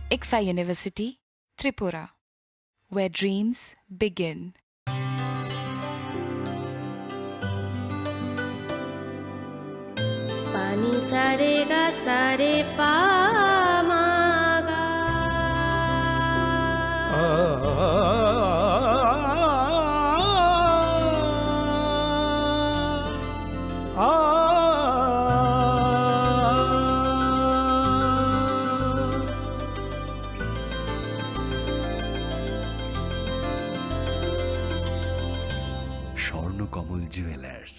ICFA University, Tripura, where dreams begin. Pani sare ga sare pa ma ga. Swarnakamal jewellers,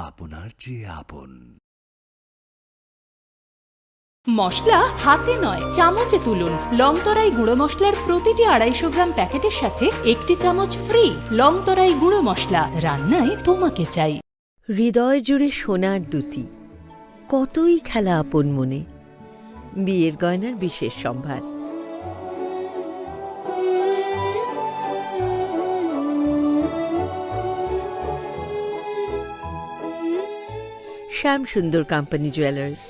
আপনার চেয়ে আপন। মশলা হাতে নয় চামচে তুলুন। লংতরাই গুঁড়ো মশলার প্রতিটি 250 গ্রাম প্যাকেটের সাথে 1টি চামচ ফ্রি। লংতরাই গুঁড়ো মশলা, রান্নায় তোমাকে চাই। হৃদয় জুড়ে সোনার দুটি, কতই খেলা আপন মনে। বিয়ের গয়নার বিশেষ সম্ভার। শ্যাম সুন্দর কোম্পানি জুয়েলার্স,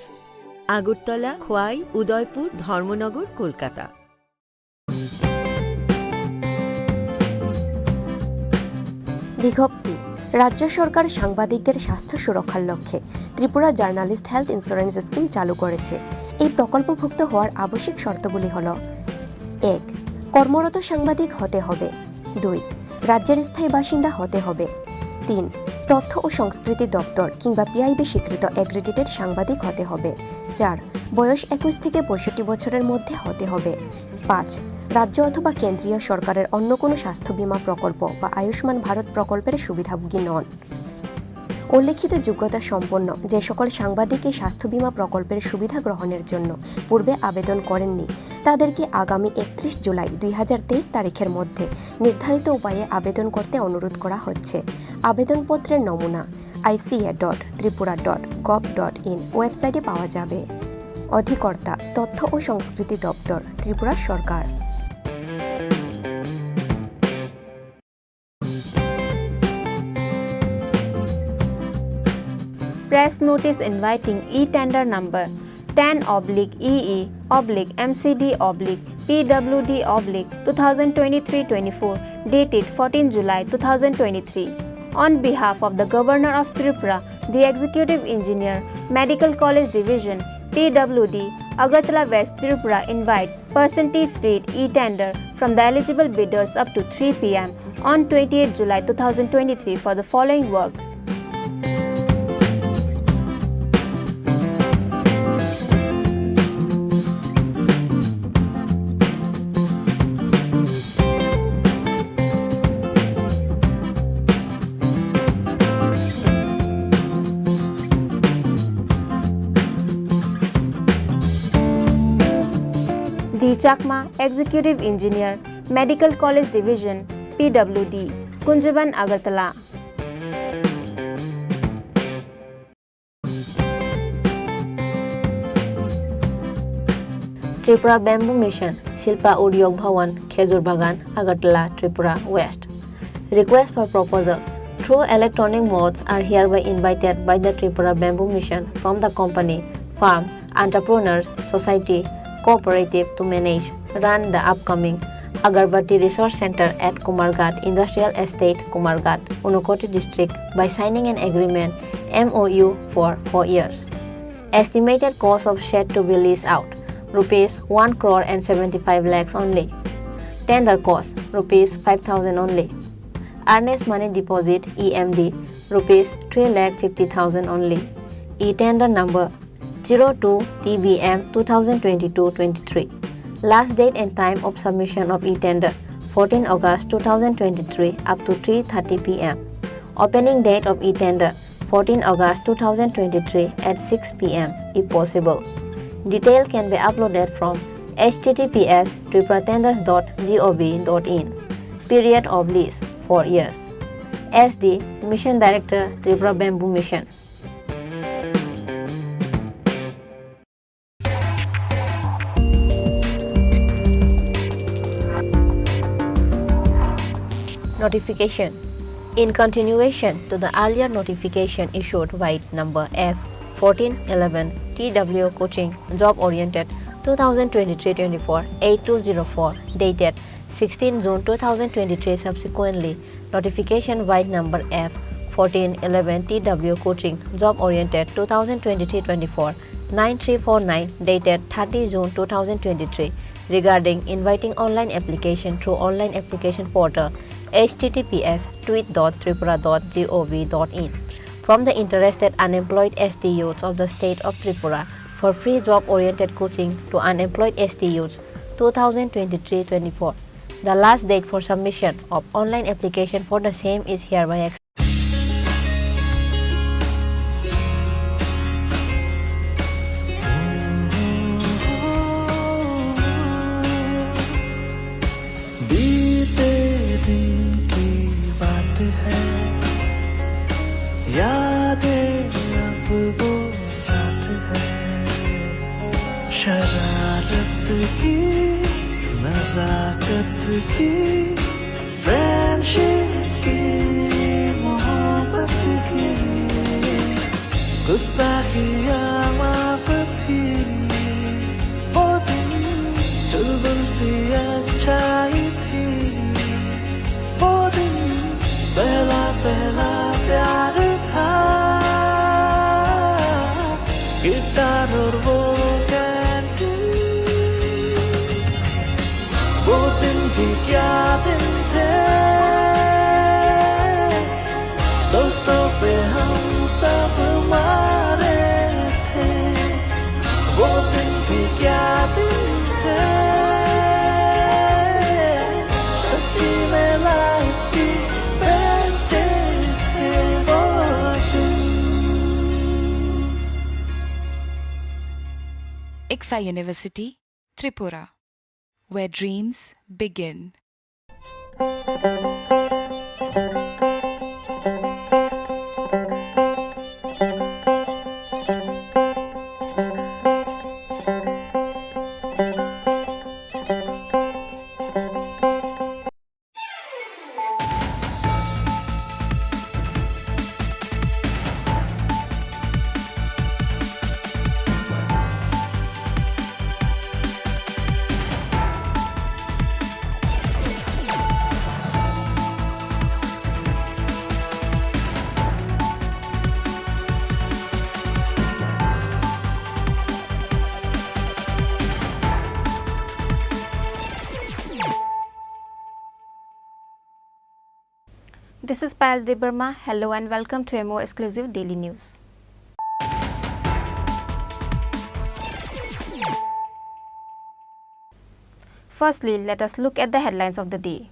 আগরতলা, খোয়াই, উদয়পুর, ধর্মনগর, কলকাতা। বিজ্ঞপ্তি: রাজ্য সরকার সাংবাদিকদের স্বাস্থ্য সুরক্ষার লক্ষ্যে Tripura journalist health insurance scheme চালু করেছে। এই প্রকল্পভুক্ত হওয়ার আবশ্যিক শর্তগুলি হল: 1. কর্মরত সাংবাদিক হতে হবে। 2. রাজ্যের স্থায়ী বাসিন্দা হতে হবে। 3. তথ্য ও সংস্কৃতি দপ্তর কিংবা পিআইবি স্বীকৃত এগ্রিডিটেড সাংবাদিক হতে হবে। 4. বয়স 21 থেকে 65 বছরের মধ্যে হতে হবে। 5. রাজ্য অথবা কেন্দ্রীয় সরকারের অন্য কোনো স্বাস্থ্য বীমা প্রকল্প বা আয়ুষ্মান ভারত প্রকল্পের সুবিধাভোগী নন। উল্লেখিত যোগ্যতা সম্পন্ন যে সকল সাংবাদিক এই স্বাস্থ্য বীমা প্রকল্পের সুবিধা গ্রহণের জন্য পূর্বে আবেদন করেননি, তাদেরকে আগামী 31 জুলাই 2023 তারিখের মধ্যে নির্ধারিত উপায়ে আবেদন করতে অনুরোধ করা হচ্ছে। আবেদনপত্রের নমুনা ica.tripura.gov.in ওয়েবসাইটে পাওয়া যাবে। অধিকর্তা: তথ্য ও সংস্কৃতি দপ্তর, ত্রিপুরা সরকার। Press notice inviting e-tender number 10/EE/MCD/PWD/2023-24 dated 14 July 2023. On behalf of the Governor of Tripura, the Executive Engineer, Medical College Division, PWD, Agartala West, Tripura invites percentage rate e-tender from the eligible bidders up to 3 p.m. on 28 July 2023 for the following works. D. Chakma, Executive Engineer, Medical College Division, PWD, Kunjaban, Agartala. Tripura Bamboo Mission, Shilpa Udyog Bhawan, Khezur Bagan, Agartala, Tripura West. Request for proposal through electronic modes are hereby invited by the Tripura Bamboo Mission from the company, firm, entrepreneurs, society, cooperative to manage, run the upcoming Agarbati Resource Center at Kumarghat Industrial Estate, Kumarghat, Unakoti District by signing an agreement MOU for 4 years. Estimated cost of shed to be leased out, rupees 1 crore and 75 lakhs only. Tender cost, rupees 5,000 only. Earnest money deposit EMD, rupees 3,50,000 only. E-tender number 02 TBM 2022-23. Last date and time of submission of e-tender 14 August 2023 up to 3:30 p.m. Opening date of e-tender 14 August 2023 at 6 p.m. if possible. Detail can be uploaded from https://tripuratenders.gov.in. Period of lease 4 years. SD Mission Director, Tripura Bamboo Mission. Notification. In continuation to the earlier notification issued by number F1411 TW Coaching Job Oriented 2023-24 8204 dated 16 June 2023 subsequently notification white number F 1411 TW coaching job oriented 2023-24 9349 dated 30 June 2023 regarding inviting online application through online application portal https://tweet.tripura.gov.in from the interested unemployed ST youths of the state of Tripura for free job-oriented coaching to unemployed ST youths 2023-24. The last date for submission of online application for the same is hereby extended. बीते दिन की बात है, यादें अब वो साथ है, शरारत की नजाकत की फ्रेंडशिप की मोहब्बत की गुस्ताखियाँ माफ थी वो दिन चुलबुल सी अच्छाई थी वो दिन पहला पहला प्यार था गिटार और वो कैंटीन वो दिन भी क्या दिन थे दोस्तों पे हम सब मारे थे वो दिन भी क्या दिन थे सच्ची में लाइफ की बेस्ट डेज थे वो दिन ICFA University, Tripura, where dreams begin. This is Payal Debarma. Hello and welcome to a more exclusive daily news. Firstly, let us look at the headlines of the day.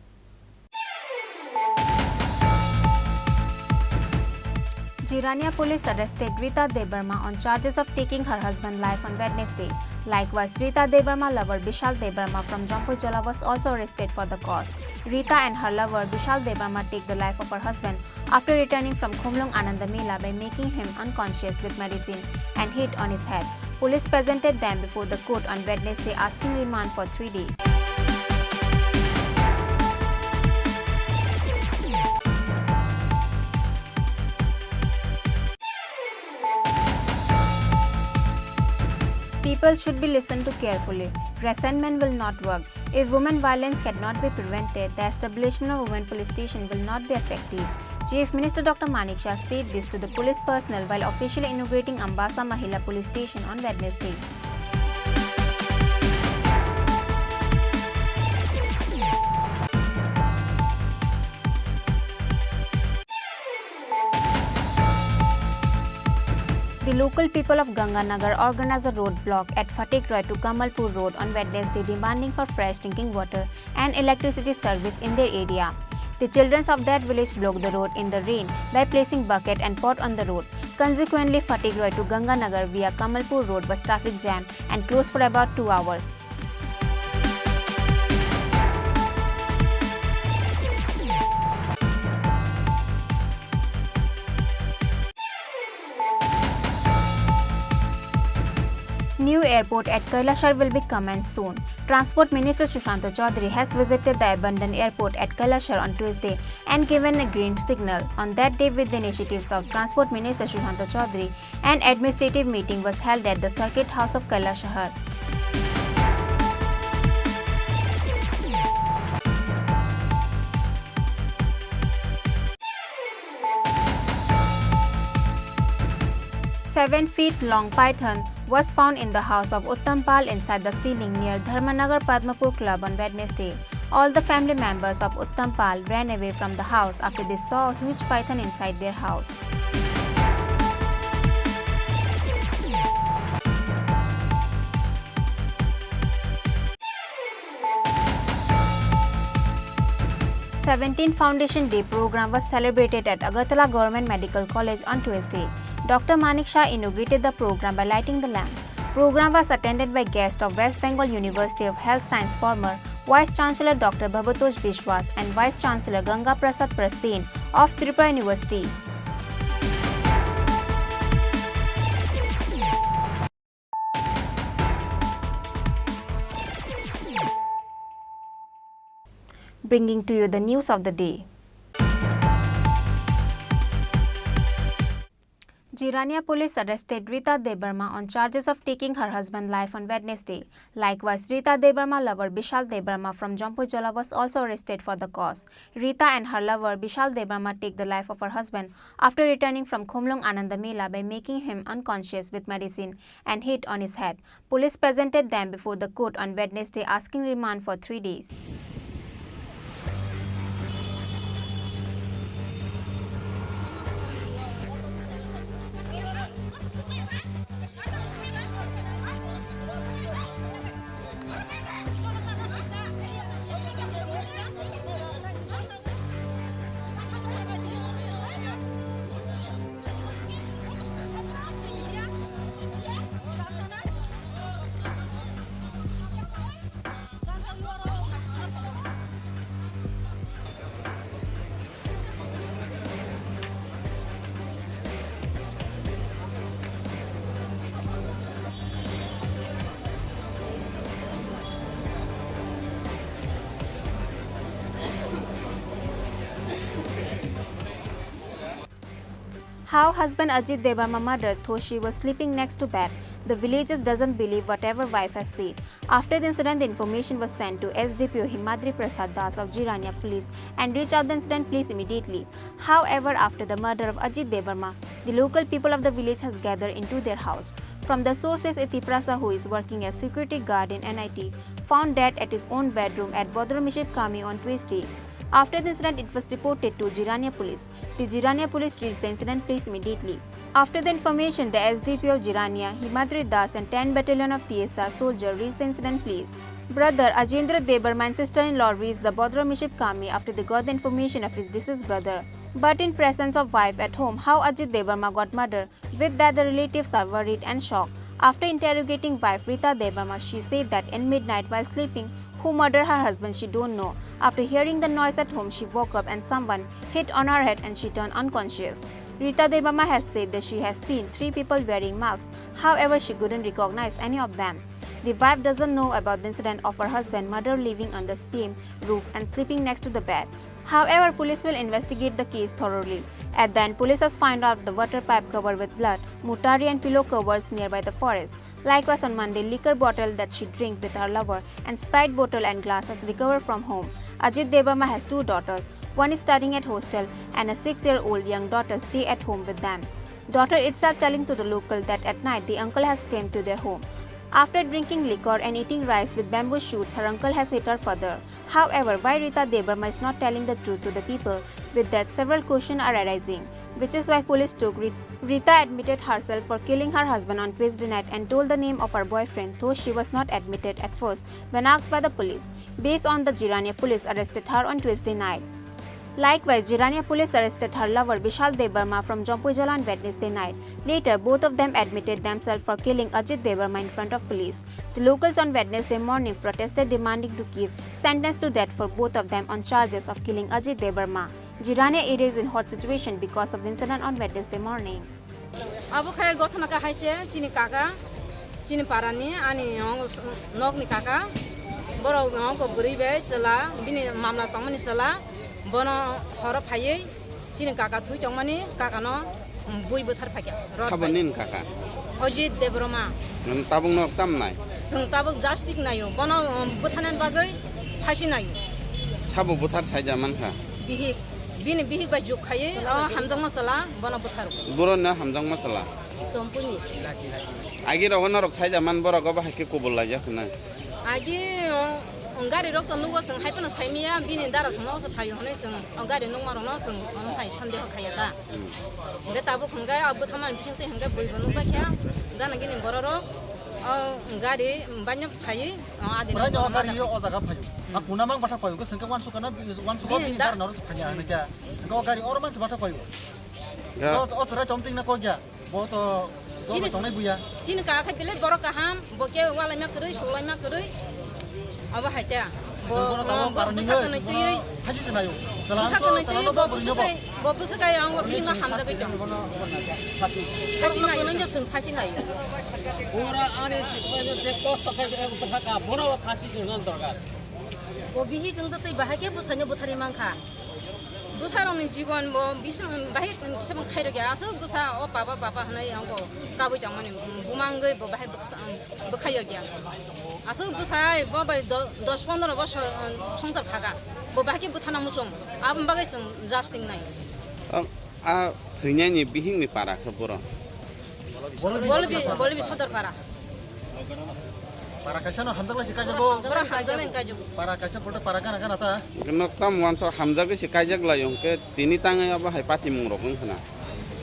Jirania police arrested Rita Debarma on charges of taking her husband's life on Wednesday. Likewise, Rita Debarma lover Bishal Debarma from Jampujola was also arrested for the cause. Rita and her lover Bishal Debarma take the life of her husband after returning from Khumlung Ananda Mela by making him unconscious with medicine and hit on his head. Police presented them before the court on Wednesday asking remand for 3 days. People should be listened to carefully. Resentment will not work. If women violence cannot be prevented, the establishment of women police station will not be effective. Chief Minister Dr. Manik Shah said this to the police personnel while officially inaugurating Ambasa Mahila Police Station on Wednesday. The local people of Ganganagar organized a roadblock at Fatikroy to Kamalpur Road on Wednesday demanding for fresh drinking water and electricity service in their area. The children of that village blocked the road in the rain by placing bucket and pot on the road. Consequently, Fatikroy to Ganganagar via Kamalpur Road was traffic jam and closed for about 2 hours. New airport at Kailashar will be commenced soon. Transport Minister Sushanta Chaudhary has visited the abandoned airport at Kailashar on Tuesday and given a green signal. On that day, with the initiatives of Transport Minister Sushanta Chaudhary, an administrative meeting was held at the Circuit House of Kailashar. 7-feet long python was found in the house of Uttampal inside the ceiling near Dharmanagar Padmapur Club on Wednesday. All the family members of Uttampal ran away from the house after they saw a huge python inside their house. The 17th Foundation Day program was celebrated at Agartala Government Medical College on Tuesday. Dr. Manik Shah inaugurated the program by lighting the lamp. Program was attended by guests of West Bengal University of Health Science former Vice Chancellor Dr. Bhabatosh Biswas and Vice Chancellor Ganga Prasad Prasen of Tripura University. Bringing to you the news of the day. Jirania police arrested Rita Debarma on charges of taking her husband's life on Wednesday. Likewise, Rita Debarma lover Bishal Debarma from Jampujala was also arrested for the cause. Rita and her lover Bishal Debarma take the life of her husband after returning from Khumlung Ananda Mela by making him unconscious with medicine and hit on his head. Police presented them before the court on Wednesday asking remand for 3 days. How husband Ajit Debarma murdered though she was sleeping next to bed. The villagers doesn't believe whatever wife has said. After the incident, the information was sent to SDPO Himadri Prasad Das of Jirania police and reached out the incident police immediately. However, after the murder of Ajit Debarma, the local people of the village has gathered into their house. From the sources, Iti Prasa, who is working as security guard in NIT, found dead at his own bedroom at Bodramiship Kami on Tuesday. After the incident, it was reported to Jirania police. The Jirania police reached the incident place immediately. After the information, the SDPO of Jirania, Himadri Das and 10 battalion of TSR soldiers reached the incident place. Brother Ajendra Debarma and sister-in-law reached the Bodramiship Kami after they got the information of his deceased brother. But in presence of wife at home, how Ajit Debarma got murdered, with that the relatives are worried and shocked. After interrogating wife Rita Debarma, she said that in midnight while sleeping, who murdered her husband she don't know. After hearing the noise at home, she woke up and someone hit on her head and she turned unconscious. Rita Debarma has said that she has seen 3 people wearing masks, however she couldn't recognize any of them. The wife doesn't know about the incident of her husband murdered living on the same roof and sleeping next to the bed. However, police will investigate the case thoroughly. At the end, police has found out the water pipe covered with blood, mutari and pillow covers nearby the forest. Likewise, on Monday, liquor bottle that she drank with her lover and Sprite bottle and glass has recovered from home. Ajit Debarma has 2 daughters. One is studying at hostel and a 6-year-old young daughter stay at home with them. Daughter itself telling to the local that at night the uncle has come to their home. After drinking liquor and eating rice with bamboo shoots, her uncle has hit her further. However, why Rita Debarma is not telling the truth to the people? With that, several questions are arising, which is why police took Rita admitted herself for killing her husband on Tuesday night and told the name of her boyfriend, though she was not admitted at first when asked by the police. Based on the Jirania police arrested her on Tuesday night. Likewise, Jirania police arrested her lover Bishal Debarma from Jampujala on Wednesday night. Later, both of them admitted themselves for killing Ajit Debarma in front of police. The locals on Wednesday morning protested demanding to give sentence to death for both of them on charges of killing Ajit Debarma. Jirania area is in hot situation because of the incident on Wednesday morning. Abu kaya gotna ka haise Chini kaka Chini parani ani nog ni kaka boro ko buri be sala bini mamla tongmani sala bono horo phaye Chini kaka thui tongmani kaka no bui buthar phakya khabanin kaka Ajit Debarma nang tabung nok tam nai sung tabuk jastik nayo bono buthanan bagai phasi nayo chabu buthar saijaman kha bihik bini bihik ba juk khaye hamjang masala bono buthar boro na hamjang masala 점분이. 아기로 너럭 사이자만 보라고 봐 할게 고불라자 그날. 아기 엉가리로 끊는 것은 하여튼 삶이야 비니 따라서 넣어서 파요는 엉가리 농마로 넣어서 파이 산대가 가야다. 근데 따보 건가요? 아부터만 비신때 한가 보이고는 거야. 나는 기는 뭐라로 엉가리 반역 파이 아들. Berarti ongari yo otak apa yo? Aku namang batak payo, kesengke wan suka bini dar naros panya aja. Engkau ongari orang man sebatak payo. Oh cerai comting nak kau ya? Boto Gini tongai buya. Chini ka khai bilet borok ka ham boke wala mak kerui sulai mak kerui. Aba haita. Bo busa kana tui. Haji senayo. Salam Busa to kana tui salam bo bo busa kai bo busa kai ang bo pinga ham da kai jong. Pasi na yo njo sung pasi na yo. Ora ane je cost ka ka bora pasi jurnan dorgar. Bo bihi kang ta tui bahake busanya buthari mangkha. 부사로는 직원 뭐 미심 바이 기심 카이르게 아서 부사 바바 하나 양고 까부 장만이 무망거 뭐 바이 버카여기야 아서 부사 바바 10-15 বছর সংসার থাকা 뭐 바이 부타나 무좀 아분 바가 있음 자스팅 나이 থৈনানি বিহিংনি পারা খবর bolbi সদর পারা Para kasih no hamzah lah si kajak go. Hamzah yang kajak. Para kasih pun para kan ata. Kenok tam wanso hamzah ke si kajak lah yang ke tini tangan apa hai pati mungrokun kana.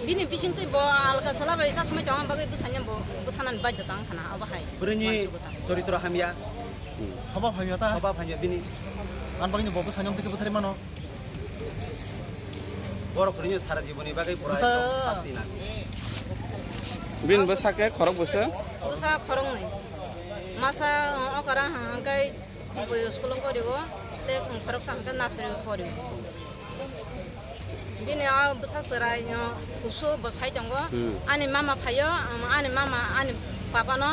Bini bising tu bo alka salah bayi saya semua jangan bagai busanya bo butanan bayi datang kana apa hai. Berani tori hamya. Hobab hamya ta. Hobab hamya bini. An baginya bo busanya untuk kita mana? Boro berani sara jiboni bagai pura. Bin besake khorok besa. Busa khorong nih. Masa orang hangkai boyo sekolah korigo, te khorok sangka nasri korigo. Bini aw besar serai usu besai janggo, ane mama payo, ane mama ane papa no,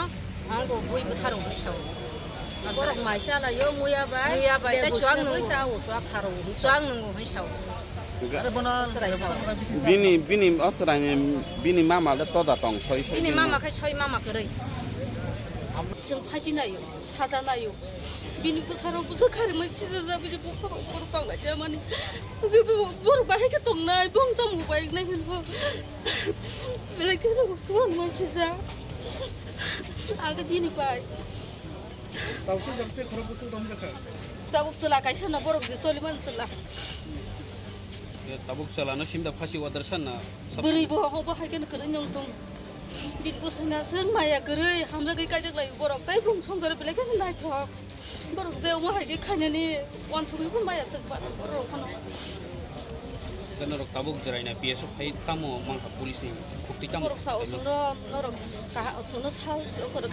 anggo bui betaru besau. Borok maisha la yo muya bay, te cuang nunggu, cuang nunggu besau. Bini asranya bini mama le toda tong soi. Bini mama kai soi mama kerei. 좀 파지나요, 사잖아요. 민부 사람 무슨 가르면 진짜 잡으지 못 보러 가자마니. 그게 뭐로 봐야게 동나 봉도 못 봐야 나 이거. 왜 그러고 그만 진짜. 아가 비니 봐. Tahu sih jadi kalau busuk dong jaga. Tabuk celaka sana borok di Soliman celah. Tabuk celana simda pasi wadarsan na. Beri bawa hagen keren yang tung. Bitbu sana sen maya kere hamza kai kajak lai borok tai bung songjar belai kan nai thok borok de uma hai khanya ni wan sugi pun maya sek par borok kono kenarok tabuk jaraina PSO hai tamo mangka pulis ni bukti tamo borok sa usuro norok ka usuro sa okor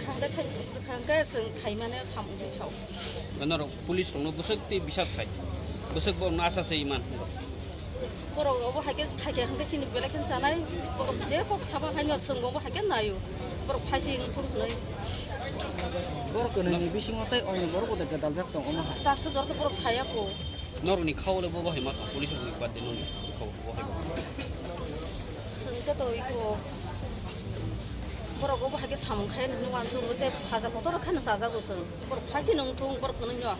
khangga seng khaimane samu chau kenarok pulis rongno busuk ti bisat khai busuk bo nasa se iman borok obo hai khai hangga sini belai kan janai borok je kok saba khanya senggo bo hai nayo borok phasi thong nai borok ni bising otai ong borok de gadal jak tong oma tak se dorto borok saya ko nor ni khawle bo hai mat pulis ni kwat de ni khaw bo hai sengka to iko borok obo hai samung khai ni wan su te saja ko to khan saja go seng borok phasi nong thong borok kono nyo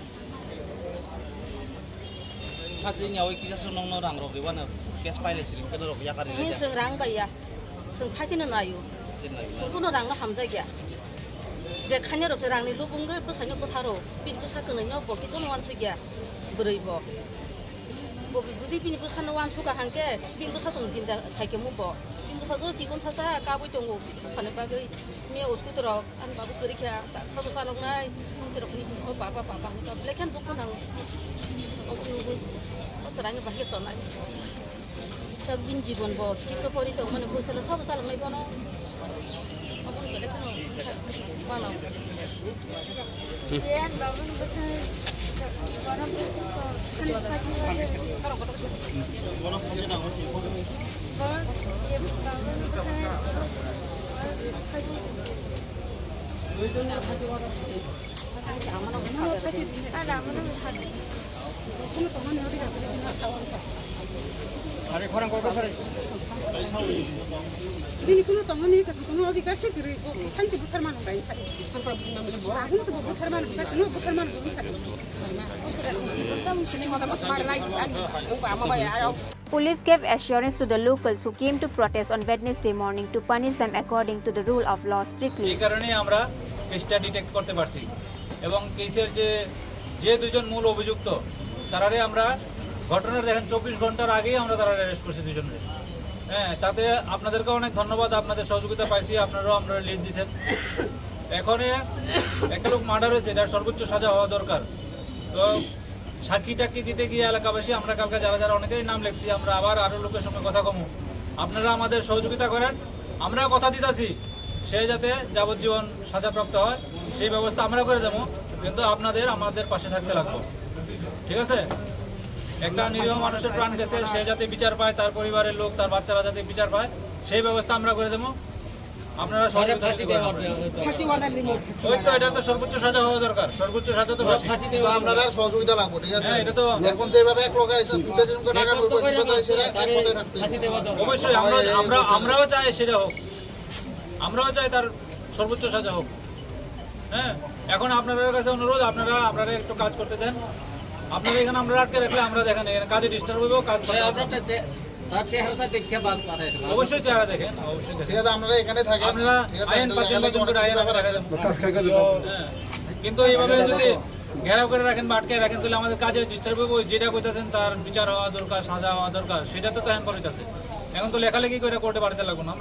Pasti nyawa kita senang orang roh kewan kes pilot sih kan roh ya kan ini serang bayar seng pasti nayu seng kuno orang hamzah ya dia kanya roh serang ni lu bunga besarnya betaro pin besar kenanya bo kita nawan tu ya beribu bo jadi pin besar nawan suka hangke pin besar sung jinda kai kemu bo pin besar tu cikun sasa kabu tunggu panen pagi mia usku terok an babu kerja tak satu salong nai terok ni oh papa kita belikan buku nang serangnya bahaya tanah. Sabin jibon bo, cikso pori tu mana bo selalu sab salam lagi mana. Apa ni balik mana? Dia bangun betul. Orang betul. Kan kasih kasih. Orang kasih nak macam apa? Dia bangun betul. Kasih. Ada mana besar. Police gave assurance to the locals who came to protest on Wednesday morning to punish them according to the rule of law strictly. এই কারণে আমরা কেসটা detect করতে পারছি এবং কেসের যে দুজন মূল অভিযুক্ত তারারে আমরা ঘটনার দেখেন 24 ঘন্টার আগেই আমরা তারারে অ্যারেস্ট করছি দুজনকে। হ্যাঁ, তাতে আপনাদেরকে অনেক ধন্যবাদ, আপনাদের সহযোগিতা পাইছি, আপনারাও আপনারা লিড দিচ্ছেন। এখন একটা লোক মার্ডার হয়েছে, এটার সর্বোচ্চ সাজা হওয়া দরকার। তো সাক্ষী টাক্ষী দিতে গিয়ে এলাকাবাসী আমরা কালকে যারা অনেকেরই নাম লিখছি, আমরা আবার আরো লোকের সঙ্গে কথা কমু, আপনারা আমাদের সহযোগিতা করেন। আমরা কথা দিতেছি সে যাতে যাবজ্জীবন সাজাপ্রাপ্ত হয় সেই ব্যবস্থা আমরা করে দেবো, কিন্তু আমাদের পাশে থাকতে লাগবে, ঠিক আছে? একটা নিরীহ মানুষের প্রাণ গেছে, সে যাতে বিচার পায়, তার পরিবারের লোক তার বাচ্চারা যাতে বিচার পায় সেই ব্যবস্থা আমরা করে দেবো। আপনারা এটা তো সর্বোচ্চ সাজা হওয়া দরকার, সর্বোচ্চ সাজা তো আপনারা সহযোগিতা লাগবে, ঠিক আছে? এটা তো এখন যেভাবে এক লোক আইছে অবশ্যই আমরাও চাই সেটা হোক, আমরাও চাই তার সর্বোচ্চ সাজা হোক। হ্যাঁ, এখন আপনাদের কাছে অনুরোধ, আপনারা একটু কাজ করতে দেন। আপনারা এখানে আমরা আটকে রাখলে আমরা দেখেন এখানে কাজে ডিস্টার্ব হইব, কাজ অবশ্যই চেহারা দেখেন, অবশ্যই দেখেন। আপনারা এখানে থাকেন, আপনারা আইন কিন্তু এইভাবে যদি ঘেরাও করে রাখেন বা আটকে রাখেন তাহলে আমাদের কাজে ডিস্টার্ব হইব। যেটা কইতেছেন তার বিচার হওয়া দরকার, সাজা হওয়া দরকার, সেটা তো এখন করিতেছে। এখন তো লেখালেখি করে কোর্টে বাড়িতে লাগবো না।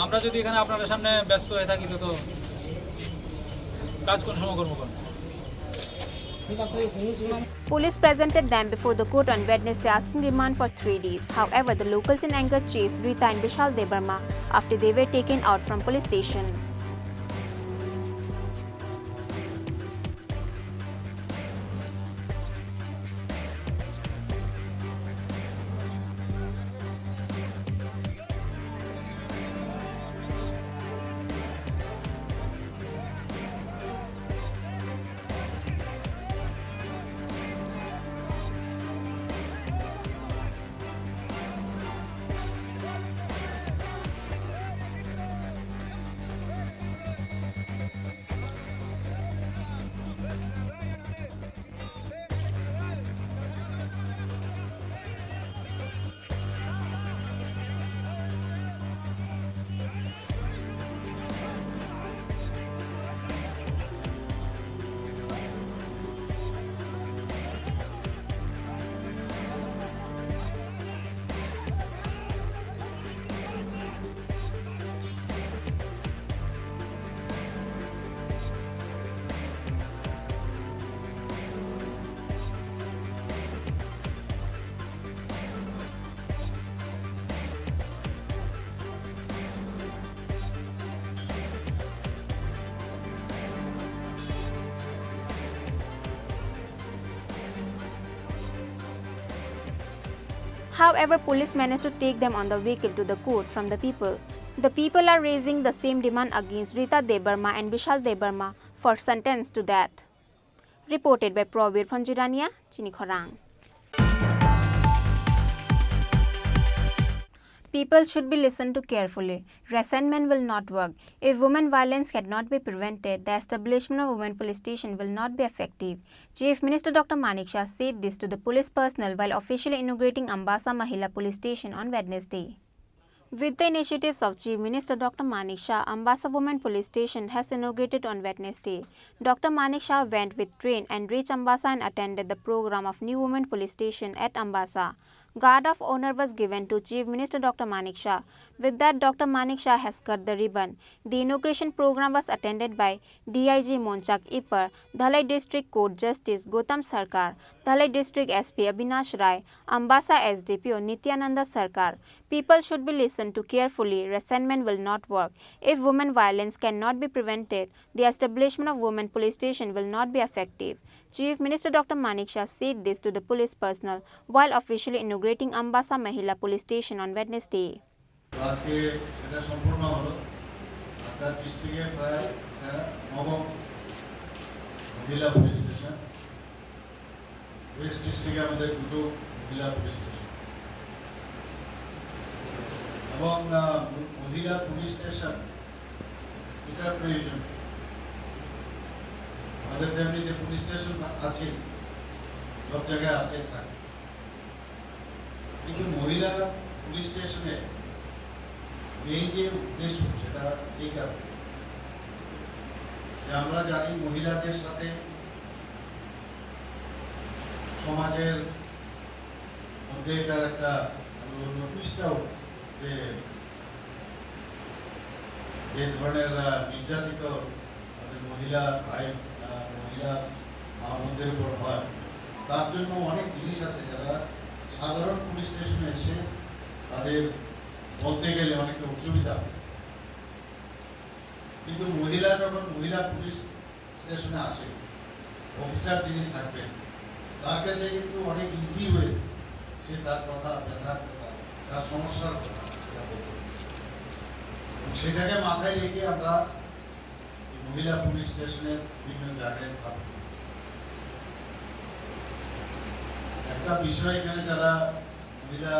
আমরা যদি এখানে আপনাদের সামনে ব্যস্ত হয়ে থাকি তো কাজ কোন সময় করবো? Police presented them before the court on Wednesday asking remand for 3 days. However, the locals in anger chased Rita and Vishal Debarma after they were taken out from police station. However, police managed to take them on the vehicle to the court from the people. The people are raising the same demand against Rita Debarma and Vishal Debarma for sentence to death. Reported by Pravir from Jirania, Chini Khorang. People should be listened to carefully. Resentment will not work. If women violence cannot be prevented, the establishment of women police station will not be effective. Chief Minister Dr. Manik Shah said this to the police personnel while officially inaugurating Ambasa Mahila Police Station on Wednesday. With the initiatives of Chief Minister Dr. Manik Shah, Ambasa Women Police Station has inaugurated on Wednesday. Dr. Manik Shah went with train and reached Ambasa and attended the program of new women police station at Ambasa. Guard of honor was given to Chief Minister Dr. Manik Shah. With that, Dr. Manik Shah has cut the ribbon. The inauguration program was attended by DIG Monchak Ipar, Dhalai District Court Justice Gautam Sarkar, Dhalai District SP Abhinash Rai, Ambasa SDPO Nityananda Sarkar. People should be listened to carefully. Resentment will not work. If women violence cannot be prevented, the establishment of women police station will not be effective. Chief Minister Dr. Manik Shah said this to the police personnel while officially inaugurating Ambasa Mahila Police Station on Wednesday. আজকে এটা সম্পূর্ণ হলো আপনার ডিস্ট্রিক্টে প্রায় নবম মহিলা police station. West ডিস্ট্রিক্টে আমাদের দুটো মহিলা পুলিশ স্টেশন। এবং মহিলা পুলিশ স্টেশন এটার প্রয়োজন। আমাদের ফ্যামিলিতে পুলিশ স্টেশন আছে, সব জায়গায় আছে থাকে, কিন্তু মহিলা পুলিশ স্টেশনে মেইন যে উদ্দেশ্য সেটা এই কারণে যে আমরা জানি মহিলাদের সাথে সমাজের মধ্যে এটার একটা নোটিশটাও যে ধরনের নির্যাতিত মহিলা ভাই মহিলা মা বোনদের উপর হয়, তার জন্য অনেক জিনিস আছে যারা সাধারণ পুলিশ স্টেশনে এসে তাদের বলতে গেলে অনেকটা অসুবিধা। কিন্তু মহিলা যখন মহিলা পুলিশ স্টেশনে আসে, অফিসার যিনি থাকবেন তার কাছে কিন্তু অনেক ইজি ওয়ে সে তার কথা, ব্যথার কথা, তার সমস্যার কথা সেটাকে মাথায় রেখে আমরা মহিলা পুলিশ স্টেশনের বিভিন্ন জায়গায় স্থাপন করি। একটা বিষয় এখানে যারা মহিলা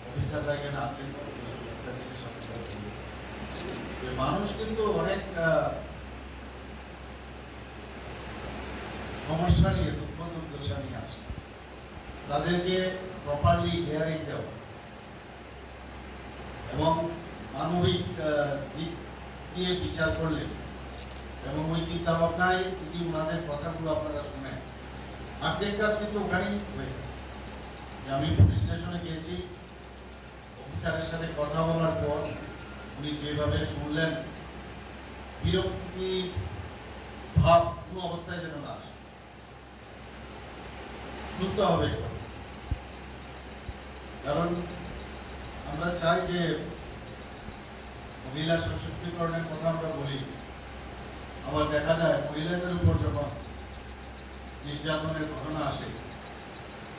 অফিসাররা এখানে আছেন, একটা জিনিস মানুষ কিন্তু অনেক সমস্যা নিয়ে, দুঃখ দুর্দশা নিয়ে আসে, তাদেরকে প্রপারলি হিয়ারিং দেওয়া এবং মানবিক দিক দিয়ে বিচার করলেন এবং ওই চিন্তা ভাবনায় যদি ওনাদের কথাগুলো আপনারা শুনেন, অর্ধেক কাজ কিন্তু ওখানেই হয়ে যায়। আমি পুলিশ স্টেশনে গিয়েছি, অফিসারের সাথে কথা বলার পর উনি যেভাবে শুনলেন, বিরক্তি ভাব কোনো অবস্থায় যেন না আসে, শুনতে হবে। কারণ আমরা চাই যে মহিলা সশক্তিকরণের কথা আমরা বলি, আবার দেখা যায় মহিলাদের উপর যখন নির্যাতনের ঘটনা আসে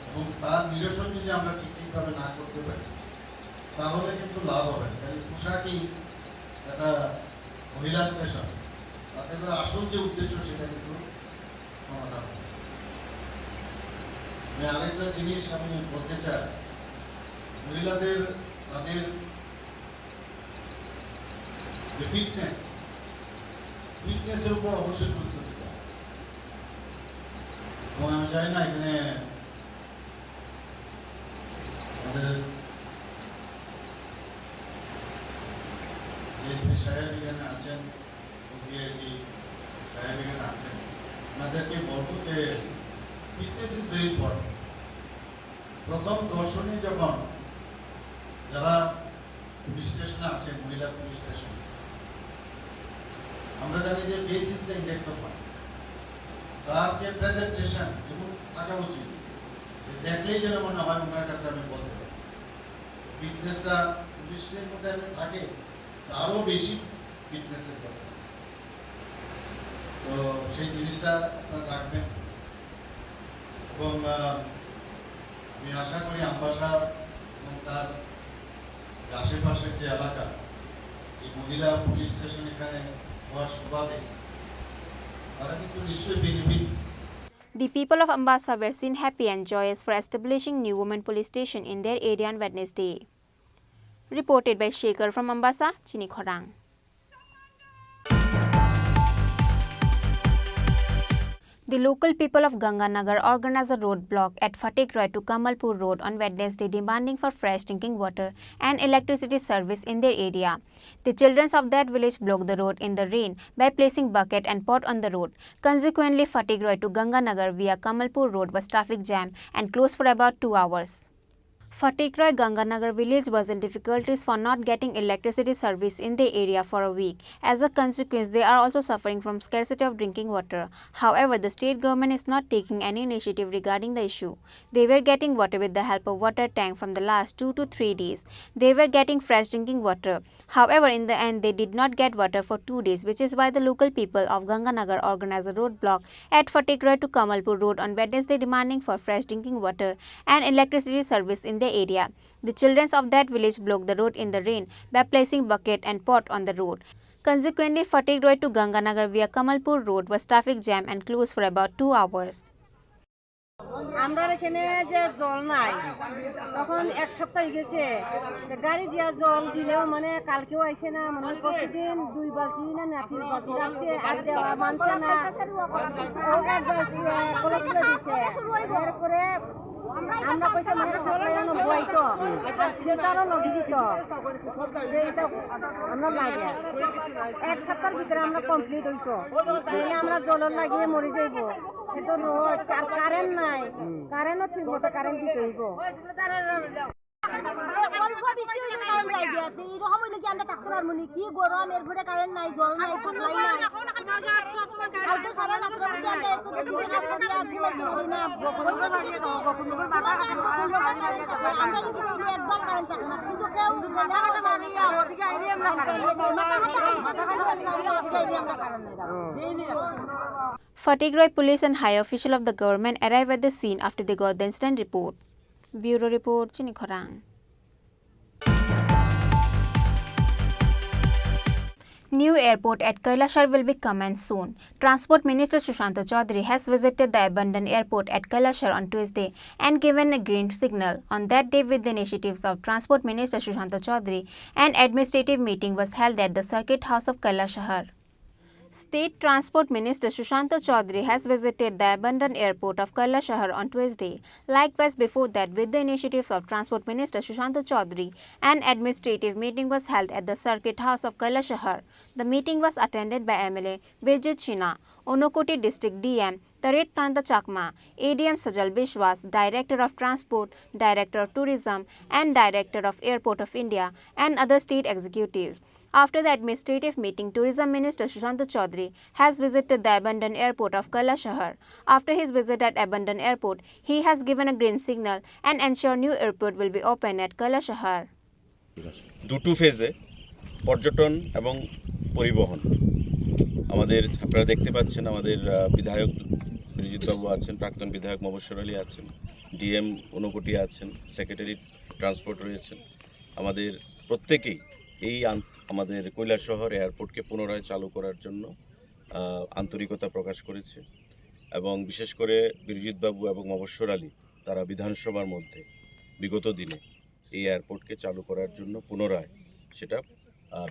এবং তার নিরসন যদি আমরা ঠিকভাবে না করতে পারি তাহলে কিন্তু লাভ হবে না। কারণ পোশাকই একটা মহিলা স্টেশন, তাতে করে আসল যে উদ্দেশ্য সেটা কিন্তু সমাধান হবে। আরেকটা জিনিস আমি বলতে চাই, মহিলাদের তাদের যে ফিটনেসের উপর অবশ্যই গুরুত্ব দিতে হবে। এবং আমি জানি না এখানে আমাদের এসপি সাহেব এখানে আছেন, ডিআইজি সাহেব এখানে আছেন, ওনাদেরকে বলবো যে ফিটনেস ইজ ভেরি ইম্পর্টেন্ট। প্রথম দর্শনে যখন যারা পুলিশ স্টেশনে আসে, মহিলা পুলিশ স্টেশন, আমরা জানি যে face is the index of mind. তার যে প্রেজেন্টেশন এমন থাকা উচিত দেখলেই যেন মনে হয় ওনার কাছে আমি বলতে পারি। ফিটনেসটা পুলিশের মধ্যে থাকে, আরো বেশি ফিটনেসের দরকার। তো সেই জিনিসটা আপনারা রাখবেন এবং আমি আশা করি আমবাসা এবং তার আশেপাশের যে এলাকা, এই মহিলা পুলিশ স্টেশন এখানে হওয়ার সুবাদে তারা কিন্তু নিশ্চয়ই benefit. The people of Ambassa were seen happy and joyous for establishing new women police station in their area on Wednesday. Reported by Shekhar from Ambassa, Chini Khorang. The local people of Ganganagar organized a roadblock at Fatekhrai to Kamalpur Road on Wednesday demanding for fresh drinking water and electricity service in their area. The children of that village blocked the road in the rain by placing bucket and pot on the road. Consequently, Fatekhrai to Ganganagar via Kamalpur Road was traffic jam and closed for about 2 hours. Fatekhrai Ganganagar village was in difficulties for not getting electricity service in the area for a week. As a consequence, they are also suffering from scarcity of drinking water. However, the state government is not taking any initiative regarding the issue. They were getting water with the help of water tank from the last 2 to 3 days. They were getting fresh drinking water. However, in the end, they did not get water for 2 days, which is why the local people of Ganganagar organized a roadblock at Fatekhrai to Kamalpur Road on Wednesday demanding for fresh drinking water and electricity service in the area. The children of that village blocked the road in the rain by placing bucket and pot on the road. Consequently, Fatekhrai to Ganganagar via Kamalpur Road was traffic jam and closed for about 2 hours. আমরা এখানে যে জল নাই তখন এক সপ্তাহ গেছে গাড়ি দিয়া জল দিলেও মানে কালকেও আইসে না মানে প্রতিদিন 2 বালতি না 3 বালতি রাখছে আর দেওয়া মানছে না এক বালতি কলেজ দিচ্ছে এরপরে আমরা পয়সা মানে বইতো সেটারও লগে দিত আমরা লাগে এক সপ্তাহের ভিতরে আমরা কমপ্লিট হইতো তাহলে আমরা জলের লাগিয়ে মরে যাইব কিন্তু রোজ আর কারেন্ট নাই কারেন্টও ঠিক মতো কারেন্ট দিতে হইব কি গরম এর ভরে কারেন্ট নাই জল নাই Fatigued police and high official of the government arrive at the scene after they got the incident report. Bureau report, Chini Khorang. New airport at Kailashar will be commenced soon. Transport Minister Sushanta Chaudhary has visited the abandoned airport at Kailashar on Tuesday and given a green signal. On that day, with the initiatives of Transport Minister Sushanta Chaudhary, an administrative meeting was held at the Circuit House of Kailashar. State Transport Minister Sushanta Chaudhary has visited the abandoned airport of Kailashar on Tuesday. Likewise, before that, with the initiatives of Transport Minister Sushanta Chaudhary, an administrative meeting was held at the Circuit House of Kailashar. The meeting was attended by MLA Vijay China, Unakoti District DM Tarit Kanta Chakma, ADM Sajal Bishwas, Director of Transport, Director of Tourism and Director of Airport of India and other state executives. After the administrative meeting, Tourism Minister Sushanta Chaudhary has visited the abandoned airport of Kailashar. After his visit at abandoned airport, he has given a green signal and ensured new airport will be open at Kailashar. দুটো ফেজে পর্যটন এবং পরিবহন আমাদের আপনারা দেখতে পাচ্ছেন আমাদের বিধায়ক বিরজিৎ বাবু আছেন, প্রাক্তন বিধায়ক মবস্বর আলী আছেন, ডিএম ঊনকোটি আছেন, সেক্রেটারি ট্রান্সপোর্ট রয়েছেন। আমাদের প্রত্যেকেই এই আমাদের কৈলাসহর এয়ারপোর্টকে পুনরায় চালু করার জন্য আন্তরিকতা প্রকাশ করেছে এবং বিশেষ করে বিরজিৎ বাবু এবং মবস্বর আলী তারা বিধানসভার মধ্যে বিগত দিনে এই এয়ারপোর্টকে চালু করার জন্য পুনরায় সেটা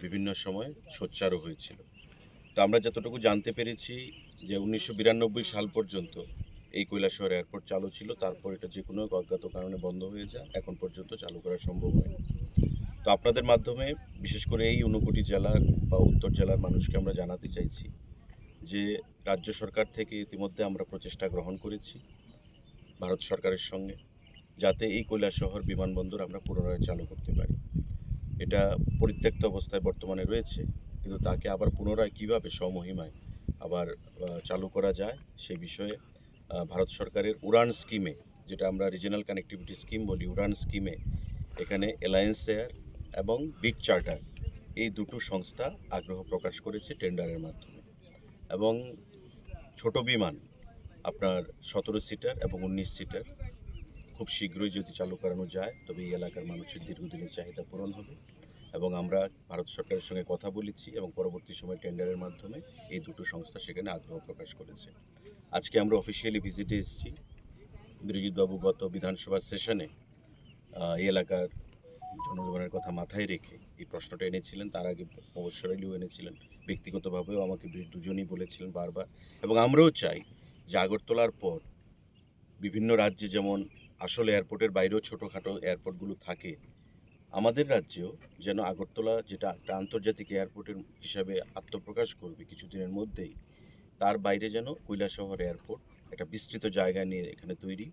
বিভিন্ন সময় সোচ্চারও হয়েছিল। তো আমরা যতটুকু জানতে পেরেছি যে 1992 সাল পর্যন্ত এই কৈলাসহর এয়ারপোর্ট চালু ছিল, তারপর এটা যে কোনো অজ্ঞাত কারণে বন্ধ হয়ে যায়, এখন পর্যন্ত চালু করা সম্ভব হয়নি। তো আপনাদের মাধ্যমে বিশেষ করে এই ঊনকোটি জেলার বা উত্তর জেলার মানুষকে আমরা জানাতে চাইছি যে রাজ্য সরকার থেকে ইতিমধ্যে আমরা প্রচেষ্টা গ্রহণ করেছি ভারত সরকারের সঙ্গে, যাতে এই কৈলাসহর বিমানবন্দর আমরা পুনরায় চালু করতে পারি। এটা পরিত্যক্ত অবস্থায় বর্তমানে রয়েছে, কিন্তু তাকে আবার পুনরায় কীভাবে স্বমহিমায় আবার চালু করা যায় সেই বিষয়ে ভারত সরকারের উড়ান স্কিমে, যেটা আমরা রিজিনাল কানেক্টিভিটি স্কিম বলি, উড়ান স্কিমে এখানে অ্যালায়েন্স এয়ার এবং বিগ চার্টার এই দুটো সংস্থা আগ্রহ প্রকাশ করেছে টেন্ডারের মাধ্যমে। এবং ছোট বিমান আপনার 17 সিটার এবং 19 সিটার খুব শীঘ্রই যদি চালু করানো যায় তবে এই এলাকার মানুষের দীর্ঘদিনের চাহিদা পূরণ হবে এবং আমরা ভারত সরকারের সঙ্গে কথা বলেছি এবং পরবর্তী সময় টেন্ডারের মাধ্যমে এই দুটো সংস্থা সেখানে আগ্রহ প্রকাশ করেছে। আজকে আমরা অফিসিয়ালি ভিজিটে এসেছি। বিরজিৎবাবু গত বিধানসভার সেশনে এই এলাকার জনজীবনের কথা মাথায় রেখে এই প্রশ্নটা এনেছিলেন, তার আগে মবস্বরালিও এনেছিলেন, ব্যক্তিগতভাবেও আমাকে দুজনই বলেছিলেন বারবার। এবং আমরাও চাই যে আগরতলার পর বিভিন্ন রাজ্যে যেমন আসলে এয়ারপোর্টের বাইরেও ছোটোখাটো এয়ারপোর্টগুলো থাকে, আমাদের রাজ্যেও যেন আগরতলা, যেটা একটা আন্তর্জাতিক এয়ারপোর্টের হিসাবে আত্মপ্রকাশ করবে কিছুদিনের মধ্যেই, তার বাইরে যেন কৈলাসহর এয়ারপোর্ট একটা বিস্তৃত জায়গা নিয়ে এখানে তৈরি,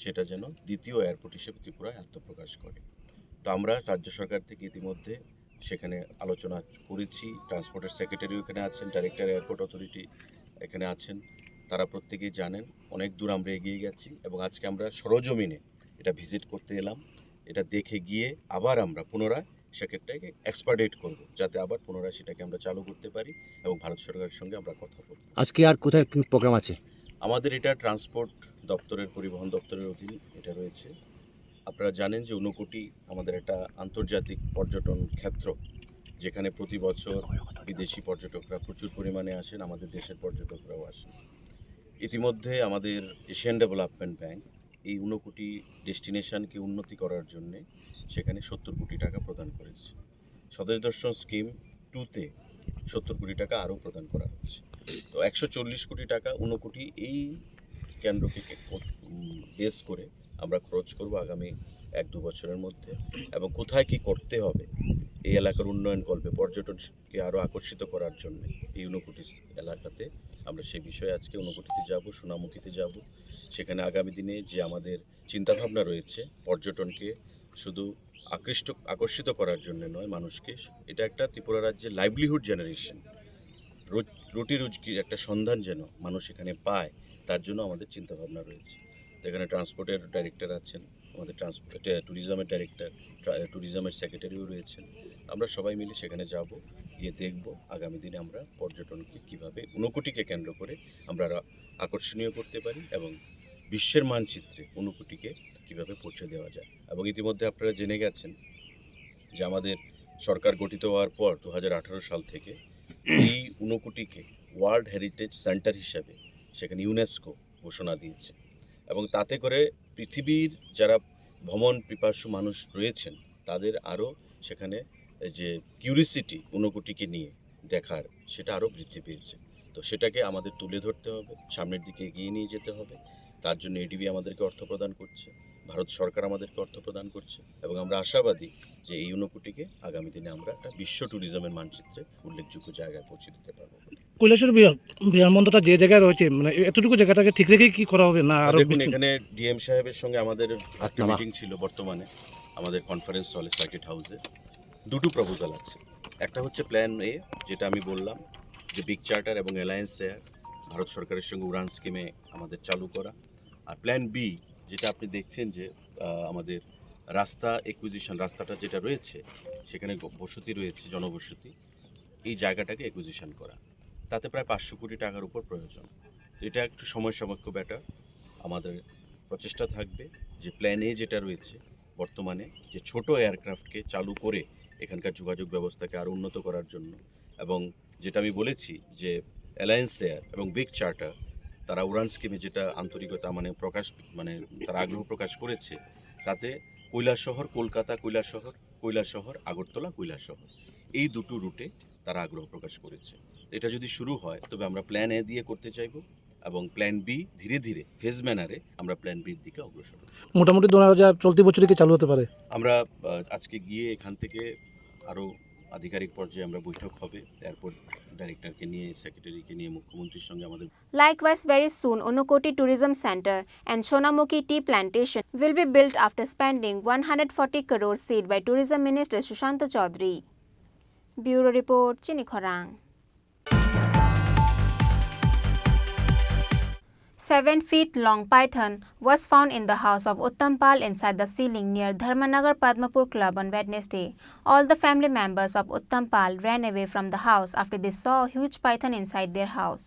সেটা যেন দ্বিতীয় এয়ারপোর্ট হিসেবে ত্রিপুরায় আত্মপ্রকাশ করে। তো আমরা রাজ্য সরকার থেকে ইতিমধ্যে সেখানে আলোচনা করেছি। ট্রান্সপোর্টের সেক্রেটারিও এখানে আছেন, ডাইরেক্টর এয়ারপোর্ট অথরিটি এখানে আছেন, তারা প্রত্যেকেই জানেন অনেক দূর আমরা এগিয়ে গেছি এবং আজকে আমরা সরজমিনে এটা ভিজিট করতে এলাম। এটা দেখে গিয়ে আবার আমরা পুনরায় সেক্ষেত্রে এক্সপার্ডেট করব, যাতে আবার পুনরায় সেটাকে আমরা চালু করতে পারি এবং ভারত সরকারের সঙ্গে আমরা কথা বলব। আজকে আর কোথায় কি প্রোগ্রাম আছে? আমাদের এটা ট্রান্সপোর্ট দপ্তরের, পরিবহন দপ্তরের অধীন এটা রয়েছে। আপনারা জানেন যে ঊনকোটি আমাদের একটা আন্তর্জাতিক পর্যটন ক্ষেত্র, যেখানে প্রতি বছর বিদেশি পর্যটকরা প্রচুর পরিমাণে আসেন, আমাদের দেশের পর্যটকরাও আসেন। ইতিমধ্যে আমাদের এশিয়ান ডেভেলপমেন্ট ব্যাংক এই 19 কোটি ডেস্টিনেশনকে উন্নতি করার জন্যে সেখানে 70 কোটি টাকা প্রদান করেছে। স্বদেশ দর্শন স্কিম 2তে 70 কোটি টাকা আরও প্রদান করা হচ্ছে। তো 140 কোটি টাকা 19 কোটি এই কেন্দ্রকে বেস করে আমরা খরচ করব আগামী 1-2 বছরের মধ্যে। এবং কোথায় কি করতে হবে এই এলাকার উন্নয়ন করবে, পর্যটনকে আরও আকর্ষিত করার জন্য এই 19 কোটি এলাকাতে আমরা সে বিষয়ে আজকে 19 কোটিতে যাব, সোনামুখীতে যাব। সেখানে আগামী দিনে যে আমাদের চিন্তাভাবনা রয়েছে পর্যটনকে শুধু আকর্ষিত করার জন্য নয়, মানুষকে এটা একটা ত্রিপুরা রাজ্যের লাইভলিহুড জেনারেশন, রুটি রুজির একটা সন্ধান যেন মানুষ এখানে পায়, তার জন্য আমাদের চিন্তাভাবনা রয়েছে। এখানে ট্রান্সপোর্টের ডাইরেক্টর আছেন, আমাদের ট্যুরিজমের ডাইরেক্টর, ট্যুরিজমের সেক্রেটারিও রয়েছেন। আমরা সবাই মিলে সেখানে যাব, গিয়ে দেখব আগামী দিনে আমরা পর্যটনকে কীভাবে 19 কোটিকে কেন্দ্র করে আমরা আকর্ষণীয় করতে পারি এবং বিশ্বের মানচিত্রে 19 কোটিকে কীভাবে পৌঁছে দেওয়া যায়। এবং ইতিমধ্যে আপনারা জেনে গেছেন যে আমাদের সরকার গঠিত হওয়ার পর 2018 সাল থেকে এই 19 কোটিকে ওয়ার্ল্ড হেরিটেজ সেন্টার হিসাবে সেখানে ইউনেস্কো ঘোষণা দিয়েছে। এবং তাতে করে পৃথিবীর যারা ভ্রমণ পিপাসু মানুষ রয়েছেন তাদের আরও সেখানে যে কিউরিসিটি 19 কোটিকে নিয়ে দেখার, সেটা আরও বৃদ্ধি পেয়েছে। তো সেটাকে আমাদের তুলে ধরতে হবে, সামনের দিকে এগিয়ে নিয়ে যেতে হবে। তার জন্য এডিবি আমাদেরকে অর্থ প্রদান করছে, ভারত সরকার আমাদেরকে অর্থ প্রদান করছে এবং আমরা আশাবাদী যে এই 19 কোটিকে আগামী দিনে আমরা একটা বিশ্ব ট্যুরিজমের মানচিত্রে উল্লেখযোগ্য জায়গায় পৌঁছে দিতে পারবো। কৈলাসের বিমানবন্দরটা যে জায়গায় রয়েছে, মানে এতটুকু জায়গাটাকে ঠিক রেখে কি করা হবে না আরো? দেখুন, এখানে ডিএম সাহেবের সঙ্গে আমাদের একটা মিটিং ছিল বর্তমানে আমাদের কনফারেন্স হলে সার্কিট হাউসে। দুটো প্রপোজাল আছে। একটা হচ্ছে প্ল্যান এ, যেটা আমি বললাম যে বিগ চার্টার এবং অ্যালায়েন্স শেয়ার ভারত সরকারের সঙ্গে উড়ান স্কিমে আমাদের চালু করা। আর প্ল্যান বি, যেটা আপনি দেখছেন যে আমাদের রাস্তা একুইজিশন, রাস্তাটা যেটা রয়েছে সেখানে বসতি রয়েছে, জনবসতি, এই জায়গাটাকে একুইজিশন করা। তাতে প্রায় 500 কোটি টাকার উপর প্রয়োজন। এটা একটু সময় সাপেক্ষ ব্যাপার। আমাদের প্রচেষ্টা থাকবে যে প্ল্যান এ যেটা রয়েছে বর্তমানে, যে ছোট এয়ারক্রাফটকে চালু করে এখানকার যোগাযোগ ব্যবস্থাকে আরও উন্নত করার জন্য, এবং যেটা আমি বলেছি যে অ্যালায়েন্স এয়ার এবং বিগ চার্টার তারা উড়ান স্কিমে যেটা আন্তরিকতা তারা আগ্রহ প্রকাশ করেছে, তাতে কৈলাসহর কলকাতা, কৈলাসহর আগরতলা, কৈলাসহর এই দুটো রুটে তারা আগ্রহ প্রকাশ করেছে। এটা যদি শুরু হয় তবে আমরা প্ল্যান এ দিয়ে করতে চাইব এবং প্ল্যান বি ধীরে ধীরে ফেজ ম্যানারে আমরা প্ল্যান বির দিকে অগ্রসর হব। মোটামুটি 2000 চলতি বছরে কি চালু হতে পারে? আমরা আজকে গিয়ে এখান থেকে আরও আধিকারিক পর্যায়ে আমরা বৈঠক হবে, এয়ারপোর্ট ডাইরেক্টরকে নিয়ে, সেক্রেটারিকে নিয়ে, মুখ্যমন্ত্রীর সঙ্গে আমাদের। Likewise, very soon, 19 Koti Tourism Center and Sonamukhi Tea Plantation will be built after spending 140 crore said by Tourism Minister Sushanta Chaudhary. Bureau Report, Chini Khorang. 7 feet long python was found in the house of Uttampal inside the ceiling near Dharmanagar Padmapur Club on Wednesday. All the family members of Uttampal ran away from the house after they saw a huge python inside their house.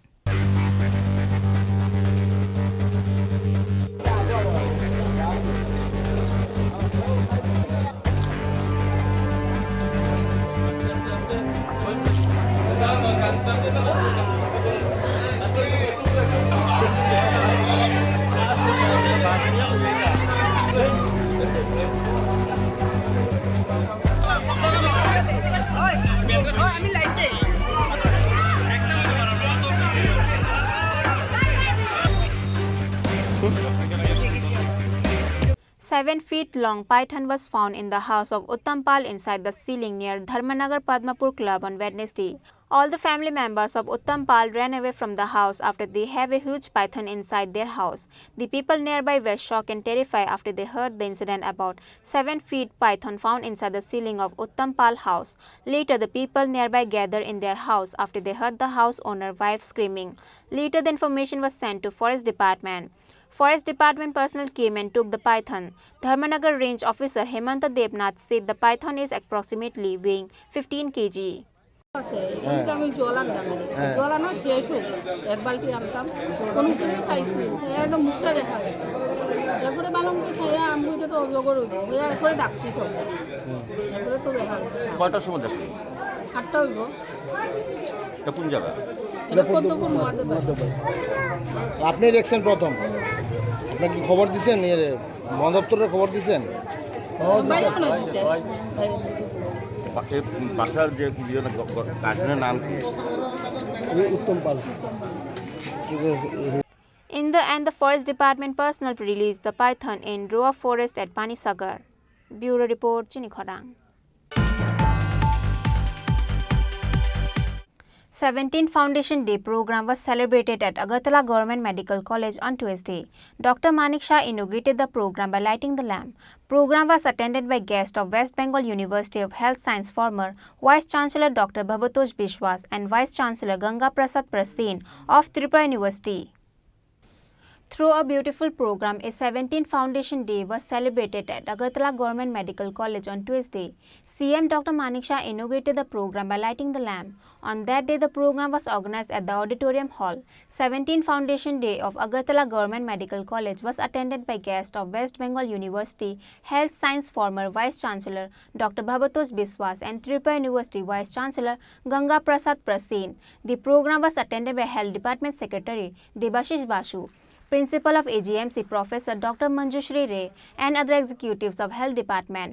Seven feet long python was found in the house of Uttampal inside the ceiling near Dharmanagar Padmapur Club on Wednesday. All the family members of Uttampal ran away from the house after they have a huge python inside their house. The people nearby were shocked and terrified after they heard the incident about 7 feet python found inside the ceiling of Uttampal house. Later, the people nearby gathered in their house after they heard the house owner wife screaming. Later, the information was sent to Forest Department. Forest Department personnel came and took the python. Dharmanagar Range Officer Hemanta Devnath said the python is approximately weighing 15 kg. আমি জল আনতাম, জল আনা শেষ হোক, এক বালতি আনতাম, কোনো কিছু চাইছি, একদম মুখটা দেখা গেছে। এরপরে বালংকে ছাইয়া আমি তো অজগর হইব, এরপরে ডাকছি সব, এরপরে তো দেখা গেছে। কয়টার সময় দেখলেন? 8টা হইব। কোন জায়গা? আপনি দেখছেন প্রথম, আপনার কি খবর দিচ্ছেন এর বন দপ্তরের খবর দিচ্ছেন? বাসার যে গার্জেনের নাম কি? উত্তম পাল। In the end, the Forest Department personnel released the python in Roa Forest at Panisagar. Bureau Report, Chini Khorang. 17th Foundation Day program was celebrated at Agartala Government Medical College on Tuesday. Dr. Manik Shah inaugurated the program by lighting the lamp. Program was attended by guests of West Bengal University of Health Science former Vice Chancellor Dr. Bhabatosh Biswas and Vice Chancellor Ganga Prasad Prasin of Tripura University. Through a beautiful program, a 17th Foundation Day was celebrated at Agartala Government Medical College on Tuesday. CM Dr. Manik Shah inaugurated the program by lighting the lamp. On that day, the program was organized at the Auditorium Hall. 17th Foundation Day of Agartala Government Medical College was attended by guests of West Bengal University Health Science former Vice Chancellor Dr. Bhabatosh Biswas and Tripura University Vice Chancellor Ganga Prasad Prasin. The program was attended by Health Department Secretary Debashish Basu, Principal of AGMC Professor Dr. Manjushri Ray and other executives of Health Department.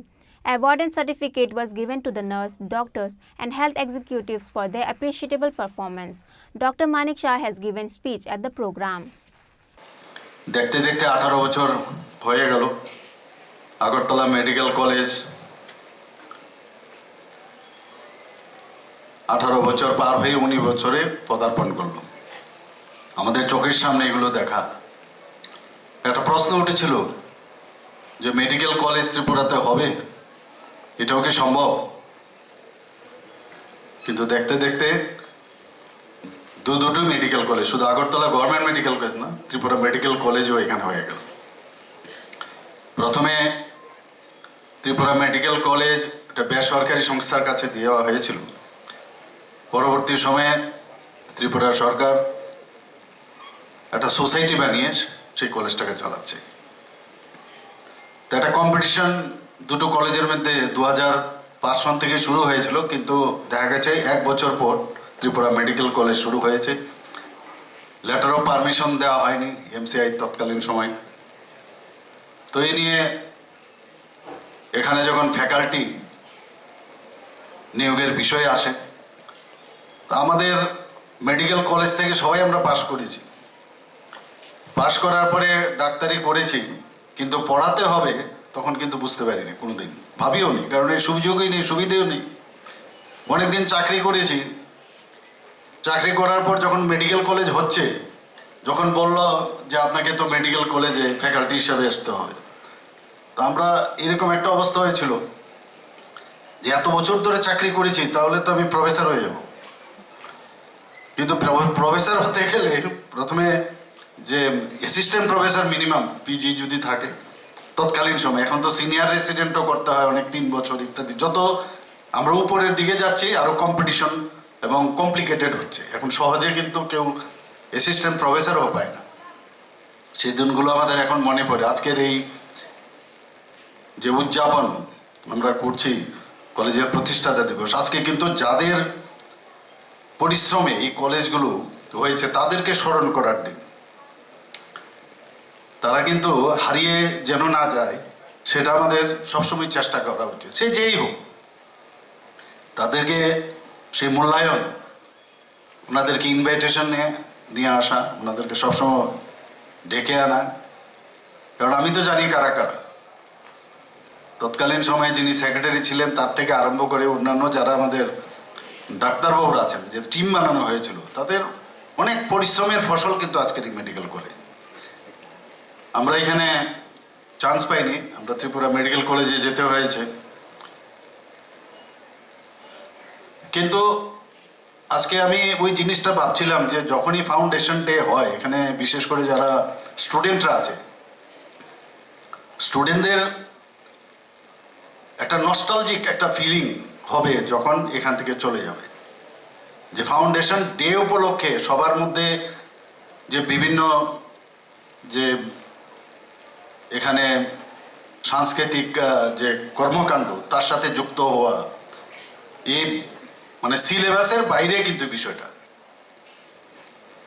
Award and certificate was given to the nurse, doctors and health executives for their appreciable performance. Dr. Manik Shah has given speech at the program. দেখতে দেখতে 18 বছর হয়ে গেল Agartala medical college 18 বছর পার হয়ে 19 বছরে পদার্পণ করলো। আমাদের চোখের সামনে এগুলো দেখা। একটা প্রশ্ন উঠেছিল যে মেডিকেল কলেজ ত্রিপুরাতে হবে, এটাও কি সম্ভব? কিন্তু দেখতে দেখতে দুটো মেডিকেল কলেজ, শুধু আগরতলা গভর্নমেন্ট মেডিকেল কলেজ না, ত্রিপুরা মেডিকেল কলেজও এখানে হয়ে গেল। প্রথমে ত্রিপুরা মেডিকেল কলেজ একটা বেসরকারি সংস্থার কাছে দেওয়া হয়েছিল। পরবর্তী সময়ে ত্রিপুরা সরকার একটা সোসাইটি বানিয়ে সেই কলেজটাকে চালাচ্ছে। তো একটা কম্পিটিশন দুটো কলেজের মধ্যে 2005 সন থেকে শুরু হয়েছিল, কিন্তু দেখা গেছে 1 বছর পর ত্রিপুরা মেডিকেল কলেজ শুরু হয়েছে। লেটার অফ পারমিশন দেওয়া হয়নি এমসিআই তৎকালীন সময়। তো এই নিয়ে এখানে যখন ফ্যাকাল্টি নিয়োগের বিষয় আসে, তো আমাদের মেডিকেল কলেজ থেকে সবাই আমরা পাশ করেছি। পাশ করার পরে ডাক্তারি করেছি, কিন্তু পড়াতে হবে তখন কিন্তু বুঝতে পারিনি, কোনোদিন ভাবিও নি, কারণ এই সুযোগই নেই, সুবিধেও নেই। অনেকদিন চাকরি করেছি। চাকরি করার পর যখন মেডিকেল কলেজ হচ্ছে, যখন বলল যে আপনাকে তো মেডিকেল কলেজে ফ্যাকাল্টি হিসাবে আসতে হবে, তো আমরা এরকম একটা অবস্থা হয়েছিল যে এত বছর ধরে চাকরি করেছি, তাহলে তো আমি প্রফেসর হয়ে যাব। কিন্তু প্রফেসর হতে গেলে প্রথমে যে অ্যাসিস্ট্যান্ট প্রফেসর মিনিমাম পিজি যদি থাকে তৎকালীন সময়, এখন তো সিনিয়র রেসিডেন্টও করতে হয় অনেক, 3 বছর ইত্যাদি। যত আমরা উপরের দিকে যাচ্ছি আরো কম্পিটিশন এবং কমপ্লিকেটেড হচ্ছে। এখন সহজে কিন্তু কেউ অ্যাসিস্ট্যান্ট প্রফেসরও পায় না। সেই দিনগুলো আমাদের এখন মনে পড়ে। আজকের এই যে উদযাপন আমরা করছি কলেজের প্রতিষ্ঠাতা দিবস, আজকে কিন্তু যাদের পরিশ্রমে এই কলেজগুলো হয়েছে তাদেরকে স্মরণ করার দিন। তারা কিন্তু হারিয়ে যেন না যায় সেটা আমাদের সবসময় চেষ্টা করা উচিত। সে যেই হোক, তাদেরকে সেই মূল্যায়ন, ওনাদেরকে ইনভাইটেশন নিয়ে আসা, ওনাদেরকে সবসময় ডেকে আনা। কারণ আমি তো জানি কারা কারা। তৎকালীন সময়ে যিনি সেক্রেটারি ছিলেন তার থেকে আরম্ভ করে অন্যান্য যারা আমাদের ডাক্তারবাবুরা আছেন, যে টিম বানানো হয়েছিল, তাদের অনেক পরিশ্রমের ফসল কিন্তু আজকের এই মেডিকেল কলেজ। আমরা এখানে চান্স পাইনি, আমরা ত্রিপুরা মেডিকেল কলেজে যেতে হয়েছে। কিন্তু আজকে আমি ওই জিনিসটা ভাবছিলাম যে যখনই ফাউন্ডেশন ডে হয়, এখানে বিশেষ করে যারা স্টুডেন্টরা আছে, স্টুডেন্টদের একটা নস্টালজিক একটা ফিলিং হবে যখন এখান থেকে চলে যাবে। যে ফাউন্ডেশন ডে উপলক্ষে সবার মধ্যে যে বিভিন্ন যে এখানে সাংস্কৃতিক যে কর্মকাণ্ড, তার সাথে যুক্ত হওয়া, এই মানে সিলেবাসের বাইরে কিন্তু বিষয়টা।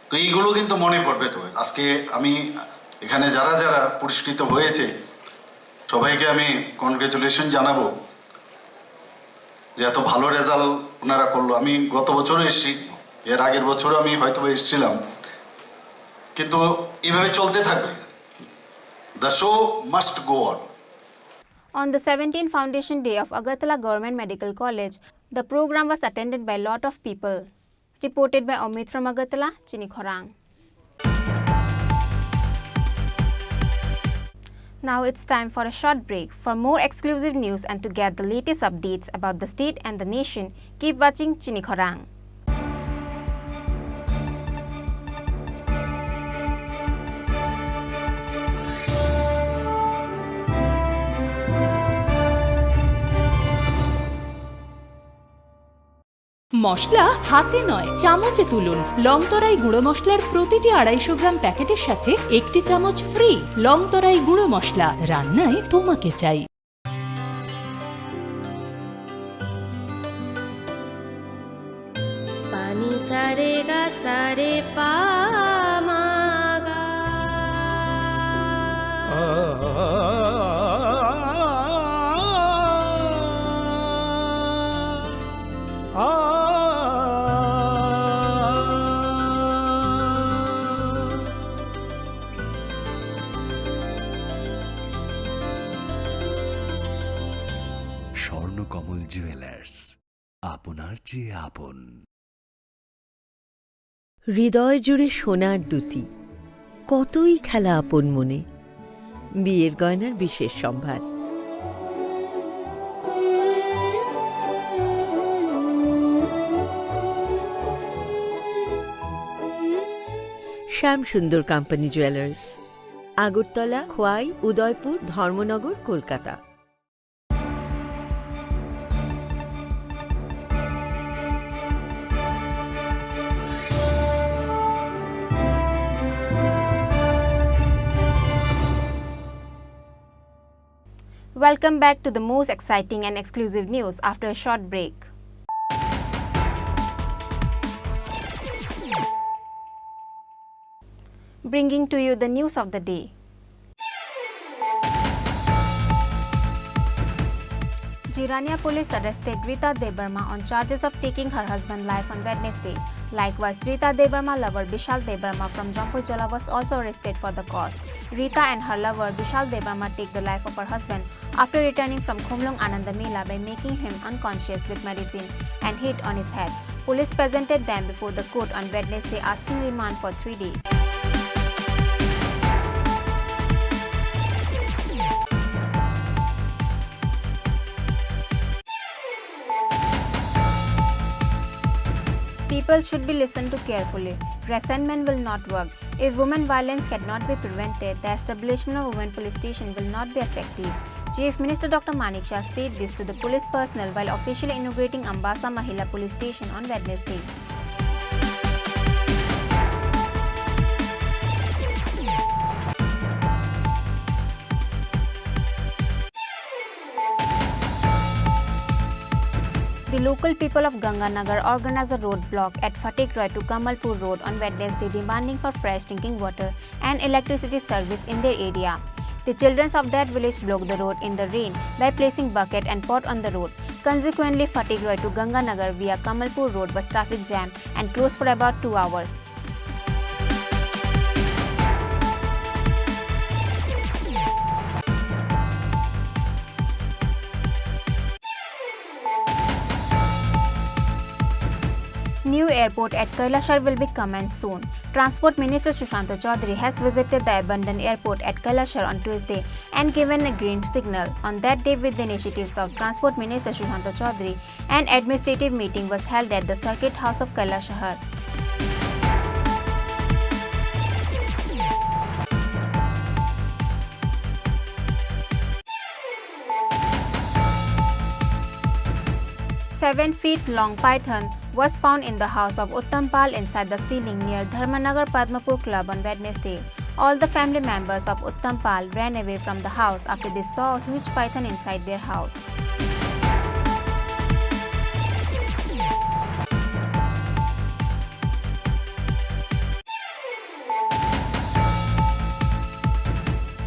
তো এইগুলো কিন্তু মনে পড়বে। তো আজকে আমি এখানে যারা যারা পুরস্কৃত হয়েছে সবাইকে আমি কনগ্রেচুলেশন জানাবো যে এত ভালো রেজাল্ট ওনারা করলো। আমি গত বছরও এসেছি, এর আগের বছরও আমি হয়তো এসেছিলাম, কিন্তু এইভাবে চলতে থাকবে। The show must go on. On the 17th Foundation Day of Agartala Government Medical College, the program was attended by a lot of people. Reported by Omid from Agartala, Chini Khorang. Now it's time for a short break. For more exclusive news and to get the latest updates about the state and the nation, keep watching Chini Khorang. মশলা হাতে নয় চামচে তুলুন। লংতরাই গুঁড়ো মশলার প্রতিটি 250 গ্রাম প্যাকেটের সাথে একটি চামচ ফ্রি। লংতরাই গুঁড়ো মশলা, রান্নায় তোমাকে চাই। पानी सारे गा सारे पा मा गा স্বর্ণকমল জুয়েলার্স, আপনার চেয়ে আপন। হৃদয় জুড়ে সোনার দুটি, কতই খেলা আপন মনে। বিয়ের গয়নার বিশেষ সম্ভার। শ্যাম সুন্দর company jewellers, Agartala, Khowai, Udaipur, Dharmanagar, Kolkata. Welcome back to the most exciting and exclusive news after a short break. Bringing to you the news of the day. Jirania police arrested Rita Debarma on charges of taking her husband's life on Wednesday. Likewise, Rita Debarma lover Bishal Debarma from Jampujola was also arrested for the cause. Rita and her lover Bishal Debarma take the life of her husband after returning from Khumlung Anandamela by making him unconscious with medicine and hit on his head. Police presented them before the court on Wednesday asking remand for 3 days. People should be listened to carefully. Resentment will not work. If women violence cannot be prevented, the establishment of women police station will not be effective. Chief Minister Dr. Manik Shah said this to the police personnel while officially inaugurating Ambasa Mahila Police Station on Wednesday. The local people of Ganganagar organized a roadblock at Fatik Roy to Kamalpur Road on Wednesday demanding for fresh drinking water and electricity service in their area. The children of that village blocked the road in the rain by placing bucket and pot on the road. Consequently, Fatik Roy to Ganganagar via Kamalpur Road was traffic jam and closed for about 2 hours. New airport at Kailashar will be commenced soon. Transport Minister Sushant Chaudhary has visited the abandoned airport at Kailashar on Tuesday and given a green signal. On that day, with the initiatives of Transport Minister Sushant Chaudhary, an administrative meeting was held at the Circuit House of Kailashar. Seven-feet-long python was found in the house of Uttampal inside the ceiling near Dharmanagar Padmapur Club on Wednesday. All the family members of Uttampal ran away from the house after they saw a huge python inside their house.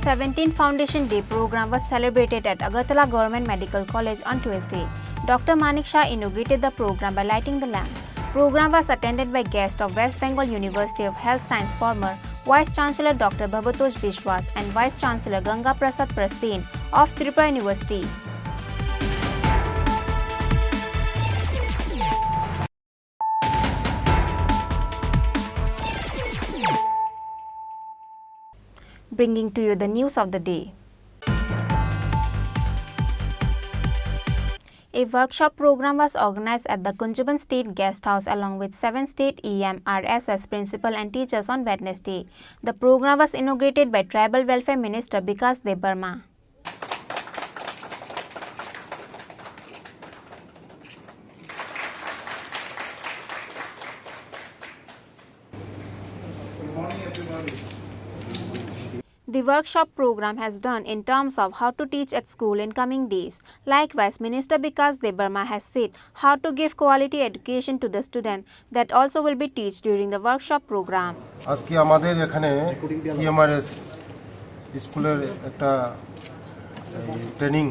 17th Foundation Day program was celebrated at Agartala Government Medical College on Tuesday. Dr. Manik Shah inaugurated the program by lighting the lamp. Program was attended by guests of West Bengal University of Health Science former Vice Chancellor Dr. Bhabatosh Biswas and Vice Chancellor Ganga Prasad Prasin of Tripura University. Bringing to you the news of the day. A workshop program was organized at the Kunjaban State Guest House along with 7 state EMRSS principal and teachers on Wednesday. The program was inaugurated by Tribal Welfare Minister Bikas Debarma. The workshop program has done in terms of how to teach at school in coming days. Likewise, Minister Bikas Debarma has said how to give quality education to the student that also will be taught during the workshop program. আজকে আমাদের এখানে EMRS স্কুলের একটা training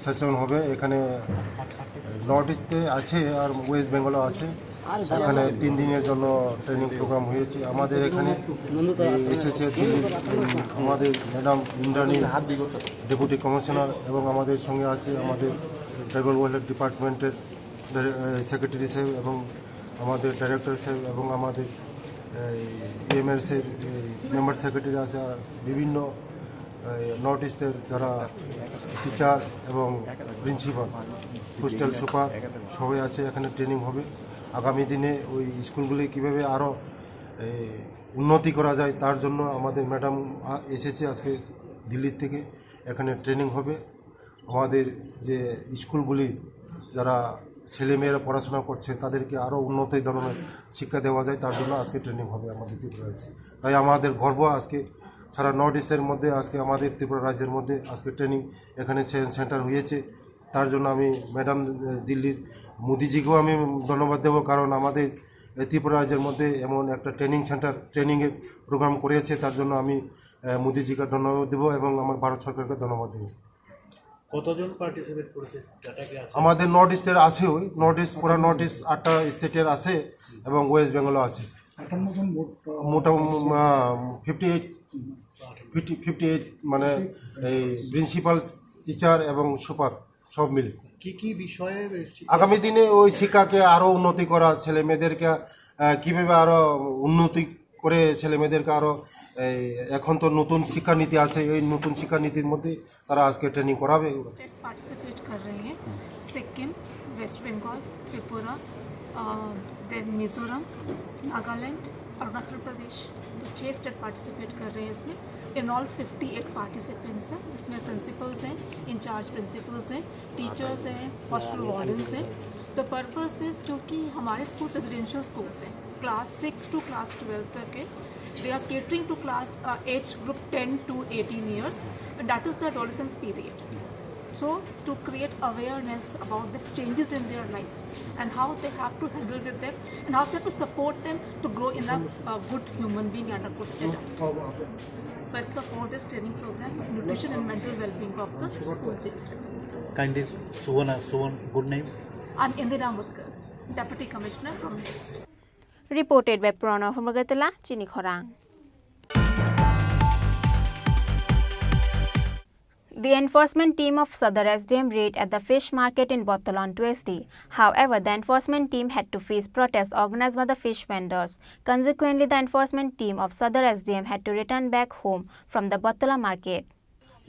session হবে। এখানে north ইস্টে আছে আর West বেঙ্গলও আছে। এখানে 3 দিনের জন্য ট্রেনিং প্রোগ্রাম হয়েছে। আমাদের এখানে এসেছে আমাদের ম্যাডাম ইন্দ্রাণী ডেপুটি কমিশনার এবং আমাদের সঙ্গে আছে আমাদের ট্রাইবাল ওয়েলফেয়ার ডিপার্টমেন্টের সেক্রেটারি সাহেব এবং আমাদের ডাইরেক্টর সাহেব এবং আমাদের ইএমআরএসের মেম্বার সেক্রেটারি আছে। বিভিন্ন নর্থ ইস্টের যারা টিচার এবং প্রিন্সিপাল হোস্টেল সুপার সবাই আছে। এখানে ট্রেনিং হবে। আগামী দিনে ওই স্কুলগুলি কীভাবে আরও উন্নতি করা যায় তার জন্য আমাদের ম্যাডাম এসেছে আজকে দিল্লির থেকে। এখানে ট্রেনিং হবে। আমাদের যে স্কুলগুলি যারা ছেলেমেয়েরা পড়াশোনা করছে তাদেরকে আরও উন্নত ধরনের শিক্ষা দেওয়া যায় তার জন্য আজকে ট্রেনিং হবে আমাদের ত্রিপুরা রাজ্যে। তাই আমাদের গর্ব আজকে সারা নর্থ ইস্টের মধ্যে আজকে আমাদের ত্রিপুরা রাজ্যের মধ্যে আজকে ট্রেনিং এখানে সেন্টার হয়েছে। তার জন্য আমি ম্যাডাম দিল্লির মোদিজিকেও আমি ধন্যবাদ দেবো, কারণ আমাদের ত্রিপুরা রাজ্যের মধ্যে এমন একটা ট্রেনিং সেন্টার ট্রেনিংয়ের প্রোগ্রাম করেছে। তার জন্য আমি মোদিজিকে ধন্যবাদ দেবো এবং আমার ভারত সরকারকে ধন্যবাদ দেবো। কতজন পার্টিসিপেট করেছে? আমাদের নর্থ ইস্টের আছে, ওই নর্থ ইস্ট পুরা নর্থ ইস্ট 8টা স্টেটের আছে এবং ওয়েস্ট বেঙ্গলও আছে। মোটামুটি 58 মানে এই প্রিন্সিপাল টিচার এবং সুপার সব মিলে। কি কি বিষয়ে আগামী দিনে ওই শিক্ষাকে আরও উন্নতি করা, ছেলে মেয়েদেরকে কীভাবে আরও উন্নতি করে ছেলে মেয়েদেরকে আরও এখন তো নতুন শিক্ষানীতি আছে, এই নতুন শিক্ষানীতির মধ্যে তারা আজকে ট্রেনিং করাবে। स्टेट्स पार्टिसिपेट कर रहे हैं, सिक्किम, वेस्ट बंगाल, त्रिपुरा, देन मिजोरम, नागालैंड, अरुणाचल प्रदेश। तो 6 स्टेट पार्टिसिपेट कर रहे हैं इसमें। इन ऑल 58 पार्टिसिपेंट्स हैं, जिसमें प्रिंसिपल्स हैं, इंचार्ज प्रिंसिपल्स हैं, टीचर्स हैं, हॉस्टल वार्डन्स हैं। द पर्पस इज़ टू कि हमारे स्कूल्स रेजिडेंशियल स्कूल्स हैं, क्लास 6 टू क्लास 12 तक के। They are catering to class age group 10 to 18 years. That is the adolescence period. So to create awareness about the changes in their life and how they have to handle with them and how they have to support them to grow in a good human being and a good adult. So it's a 4-day training program, nutrition and mental well-being of the school children. Kindly, Suvan, good name. I'm Indira Mutkar, Deputy Commissioner from West. Reported by Pranav from Agartala, Chini Khorang. The enforcement team of Sadar SDM raid at the fish market in Bottala on Tuesday. However, the enforcement team had to face protests organized by the fish vendors. Consequently, the enforcement team of Sadar SDM had to return back home from the Bottala market.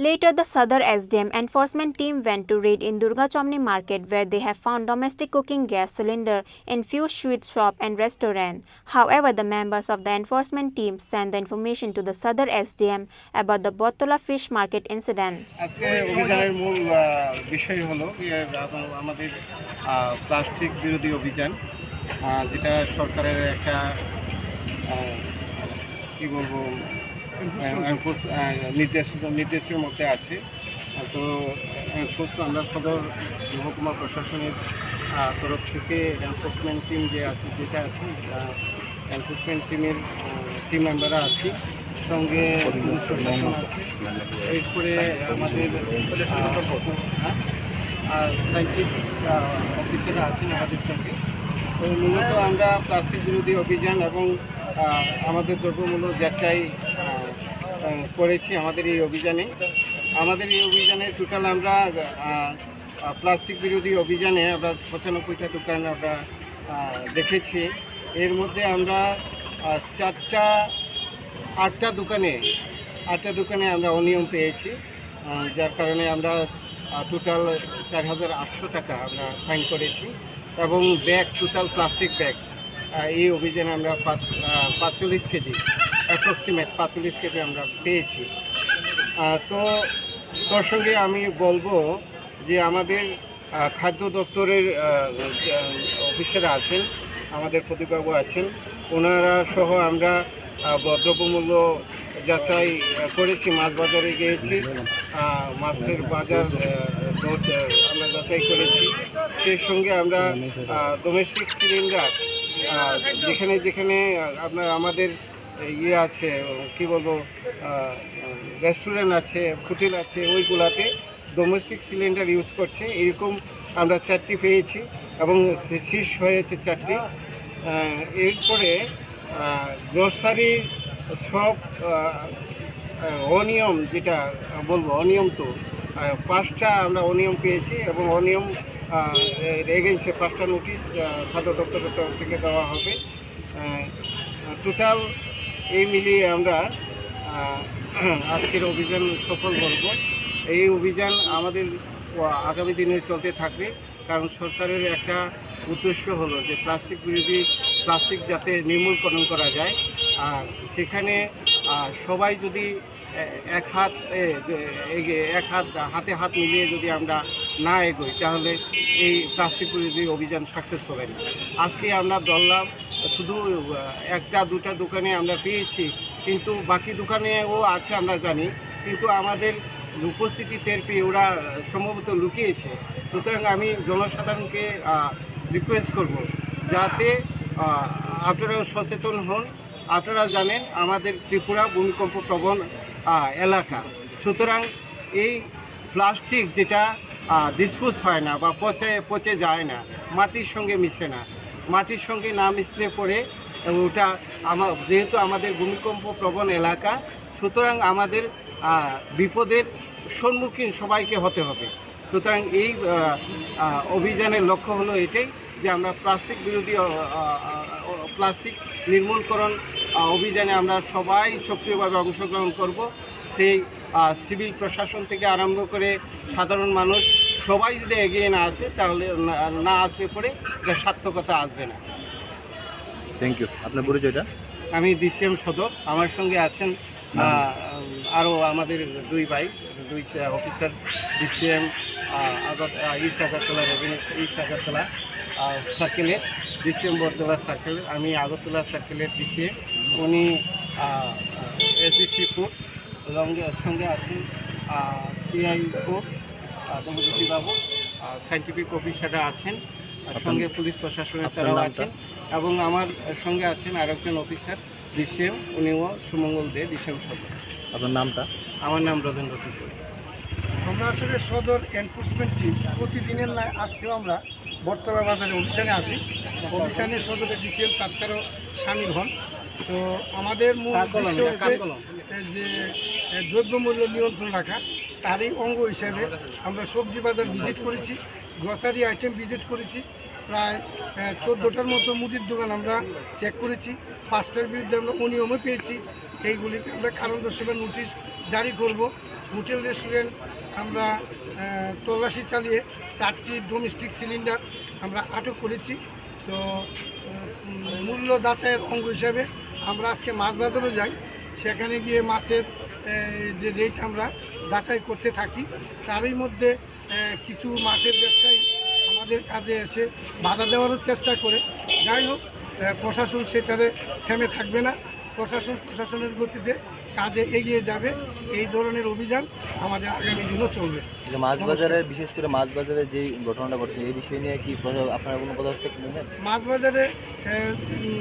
Later, the Sadar SDM enforcement team went to raid in Durga Chomni market, where they have found domestic cooking gas cylinder in few sweet shop and restaurant. However, the members of the enforcement team sent the information to the Sadar SDM about the Bottala fish market incident. আজকে অভিযানের মূল বিষয় হলো আমাদের plastic বিরোধী অভিযান, যেটা সরকারের একটা কি বলবো নির্দেশের মধ্যে আছে। তো আমরা সদর মহকুমা প্রশাসনের তরফ থেকে এনফোর্সমেন্ট টিম যেটা আছে এনফোর্সমেন্ট টিমের টিম মেম্বাররা আছি। সঙ্গে পুলিশ প্রশাসন আছে, এরপরে আমাদের সাইন্টিফিক অফিসাররা আছেন আমাদের সঙ্গে। তো মূলত আমরা প্লাস্টিক বিরোধী অভিযান এবং আমাদের দ্রব্যমূল্য যাচাই করেছি আমাদের এই অভিযানে। টোটাল আমরা প্লাস্টিক বিরোধী অভিযানে আমরা 95টা দোকান আমরা দেখেছি। এর মধ্যে আমরা 8টা দোকানে আমরা অনিয়ম পেয়েছি, যার কারণে আমরা টোটাল 4800 টাকা আমরা ফাইন করেছি। এবং ব্যাগ, টোটাল প্লাস্টিক ব্যাগ এই অভিযানে আমরা 45 কেজি, অ্যাপ্রক্সিমেট 45 কেজি আমরা পেয়েছি। তো তার সঙ্গে আমি বলবো যে আমাদের খাদ্য দপ্তরের অফিসাররা আছেন, আমাদের প্রদীপবাবু আছেন, ওনারা সহ আমরা দ্রব্যমূল্য যাচাই করেছি। মাছ বাজারে গিয়েছি, মাছের বাজার দর আমরা যাচাই করেছি। সেই সঙ্গে আমরা ডোমেস্টিক সিলিন্ডার যেখানে আপনার আমাদের ইয়ে আছে, কি বলবো, রেস্টুরেন্ট আছে, হোটেল আছে, ওইগুলাতে ডোমেস্টিক সিলিন্ডার ইউজ করছে, এরকম আমরা 4টি পেয়েছি এবং সিজ হয়েছে 4টি। এরপরে গ্রোসারি সব অনিয়ম, যেটা বলবো অনিয়ম, তো 5টা আমরা অনিয়ম পেয়েছি এবং অনিয়ম এগেইনস্টে 5টা নোটিশ খাদ্য দপ্তরের তরফ থেকে দেওয়া হবে। টোটাল এই মিলিয়ে আমরা আজকের অভিযান সফল করব। এই অভিযান আমাদের আগামী দিনে চলতে থাকবে, কারণ সরকারের একটা উদ্দেশ্য হলো যে প্লাস্টিক যাতে নির্মূলকরণ করা যায়। আর সেখানে সবাই যদি হাতে হাত মিলিয়ে যদি আমরা না এগোই, তাহলে এই প্লাস্টিক বিরোধী অভিযান সাকসেস হবে না। আজকে আমরা ধরলাম শুধু 1-2টা দোকানে আমরা পেয়েছি, কিন্তু বাকি দোকানেও আছে আমরা জানি, কিন্তু আমাদের উপস্থিতি টের পেয়ে ওরা সম্ভবত লুকিয়েছে। সুতরাং আমি জনসাধারণকে রিকোয়েস্ট করব যাতে আপনারাও সচেতন হন। আপনারা জানেন আমাদের ত্রিপুরা ভূমিকম্প প্রবণ এলাকা, সুতরাং এই প্লাস্টিক যেটা ডিসপোজ হয় না বা পচে যায় না, মাটির সঙ্গে মিশে না, মাটির সঙ্গে না মিশলে পরে ওটা যেহেতু আমাদের ভূমিকম্প প্রবণ এলাকা, সুতরাং আমাদের বিপদের সম্মুখীন সবাইকে হতে হবে। সুতরাং এই অভিযানের লক্ষ্য হলো এটাই যে আমরা প্লাস্টিক নির্মূলকরণ অভিযানে আমরা সবাই সক্রিয়ভাবে অংশগ্রহণ করব। সেই সিভিল প্রশাসন থেকে আরম্ভ করে সাধারণ মানুষ সবাই যদি এগিয়ে না আসে, তাহলে না আসলে পরে এটা সার্থকতা আসবে না। Thank you. আপনার পরিচয়টা? আমি ডিসিএম সদর, আমার সঙ্গে আছেন আরও আমাদের 2 ভাই, 2 অফিসার, ডিসিএম ইস্ট আগরতলা সার্কেলের, ডিসিএম বরতলা সার্কেলের, আমি আগরতলা সার্কেলের ডিসিএম, উনি SDC4, সঙ্গে আছেন CI4 বাবু, সাইন্টিফিক অফিসাররা আছেন, সঙ্গে পুলিশ প্রশাসনের তারাও আছেন, এবং আমার সঙ্গে আছেন আরেকজন অফিসার ডিসিএম, উনিও সুমঙ্গল দে, ডিসিএম সদর। আপনার নামটা? আমার নাম রবীন্দ্র ত্রিপুরা। আমরা আসলে সদর এনফোর্সমেন্ট টিম প্রতিদিনের নয়, আজকেও আমরা বটতলা বাজারে অভিযানে আসি। অভিযানে সদরের ডিসিএম ছাত্রও সামিল হন। তো আমাদের মূল উদ্দেশ্য হচ্ছে যে দ্রব্যমূল্য নিয়ন্ত্রণ রাখা, তারই অঙ্গ হিসাবে আমরা সবজি বাজার ভিজিট করেছি, গ্রসারি আইটেম ভিজিট করেছি, প্রায় 14টার মতো মুদির দোকান আমরা চেক করেছি। 5টার বিরুদ্ধে আমরা অনিয়মও পেয়েছি। এইগুলিকে আমরা কারণ দর্শানোর নোটিশ জারি করব। হোটেল রেস্টুরেন্ট আমরা তল্লাশি চালিয়ে 4টি ডোমেস্টিক সিলিন্ডার আমরা আটক করেছি। তো মূল্য যাচাইয়ের অঙ্গ হিসাবে আমরা আজকে মাছ বাজারও যাই, সেখানে গিয়ে মাছের যে রেট আমরা যাচাই করতে থাকি। তারই মধ্যে কিছু মাছের ব্যবসায়ী আমাদের কাজে এসে বাধা দেওয়ারও চেষ্টা করে। যাই হোক, প্রশাসন সেটারে থেমে থাকবে না, প্রশাসনের গতিতে কাজে এগিয়ে যাবে। এই ধরনের অভিযান আমাদের আগামী দিনও চলবে। মাছ বাজারের, বিশেষ করে মাছ বাজারে যে ঘটনাটা ঘটছে, এই বিষয় নিয়ে কি আপনারা কোনো পদক্ষেপ নেবেন? মাছ বাজারে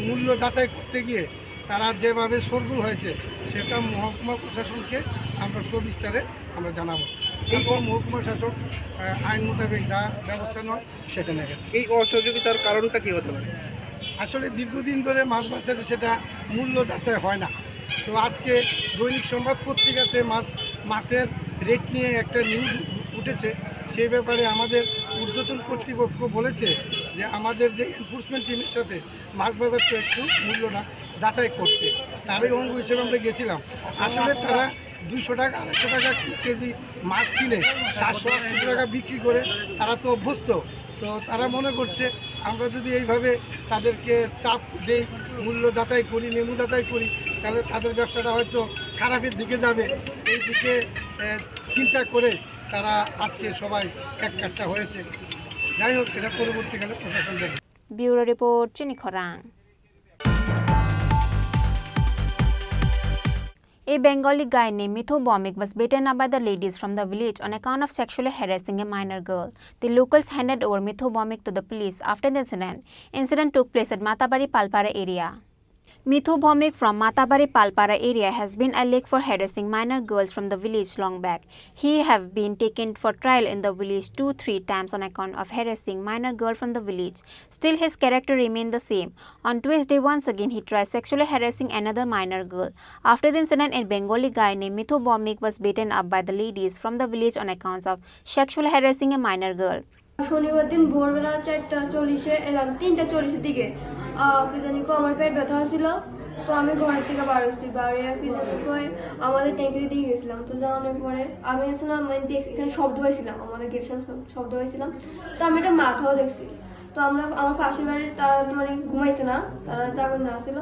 মূল্য যাচাই করতে গিয়ে তারা যেভাবে সরগোল হয়েছে সেটা মহকুমা প্রশাসনকে আমরা সবিস্তারে আমরা জানাবো। এই মহকুমা শাসক আইন মোতাবেক যা ব্যবস্থা নয় সেটা নেবেন। এই অসহযোগিতার কারণটা কি হতে পারে? আসলে দীর্ঘদিন ধরে মাছ বাজারে সেটা মূল্য যাচাই হয় না। তো আজকে দৈনিক সংবাদ পত্রিকাতে মাছের রেট নিয়ে একটা নিউজ উঠেছে। সেই ব্যাপারে আমাদের ঊর্ধ্বতন কর্তৃপক্ষ বলেছে যে আমাদের যে এনফোর্সমেন্ট টিমের সাথে মাছ বাজারটা একটু মূল্যটা যাচাই করতে, তারই অঙ্গ হিসেবে আমরা গেছিলাম। আসলে তারা 200 টাকা 250 টাকা কেজি মাছ কিনে 700-800 টাকা বিক্রি করে তারা তো অভ্যস্ত। তো তারা মনে করছে আমরা যদি এইভাবে তাদেরকে চাপ দেই, মূল্য যাচাই করি, মেমু যাচাই করি, তাহলে তাদের ব্যবসাটা হয়তো খারাপের দিকে যাবে। এই দিকে চিন্তা করে তারা আজকে সবাই একটা হয়েছে। যাই হোক, এটা পরবর্তীকালে প্রশাসন দেখবে। ব্যুরো রিপোর্ট, চিনি খরাং। A Bengali guy named Mithu Bomik was beaten up by the ladies from the village on account of sexually harassing a minor girl. The locals handed over Mithu Bomik to the police after the incident. Incident took place at Matabari Palpara area. Mithu Bomik from Matabari Palpara area has been alleged for harassing minor girls from the village long back. He have been taken for trial in the village 2-3 times on account of harassing minor girl from the village. Still his character remained the same. On Tuesday once again he tried sexually harassing another minor girl. After the incident, a Bengali guy named Mithu Bomik was beaten up by the ladies from the village on account of sexually harassing a minor girl. শনিবার দিন ভোরবেলা 4:40 এলাম 3:40 দিকে কি জানি আমার পেট ব্যথা ছিল। তো আমি ঘর থেকে বার হচ্ছি, বাইরে কি জানি কই আমাদের ট্যাঙ্কি দিয়ে গেছিলাম। তো যাওয়ার পরে আমি এসেছিলাম, মানে এখানে শব্দ পাইছিলাম, আমাদের গেটের শব্দ পাইছিলাম। তো আমি একটা মাথাও দেখছি। তো আমার পাশের বাড়ির তারা মানে ঘুমাইছে না, তারা জাগর না ছিল।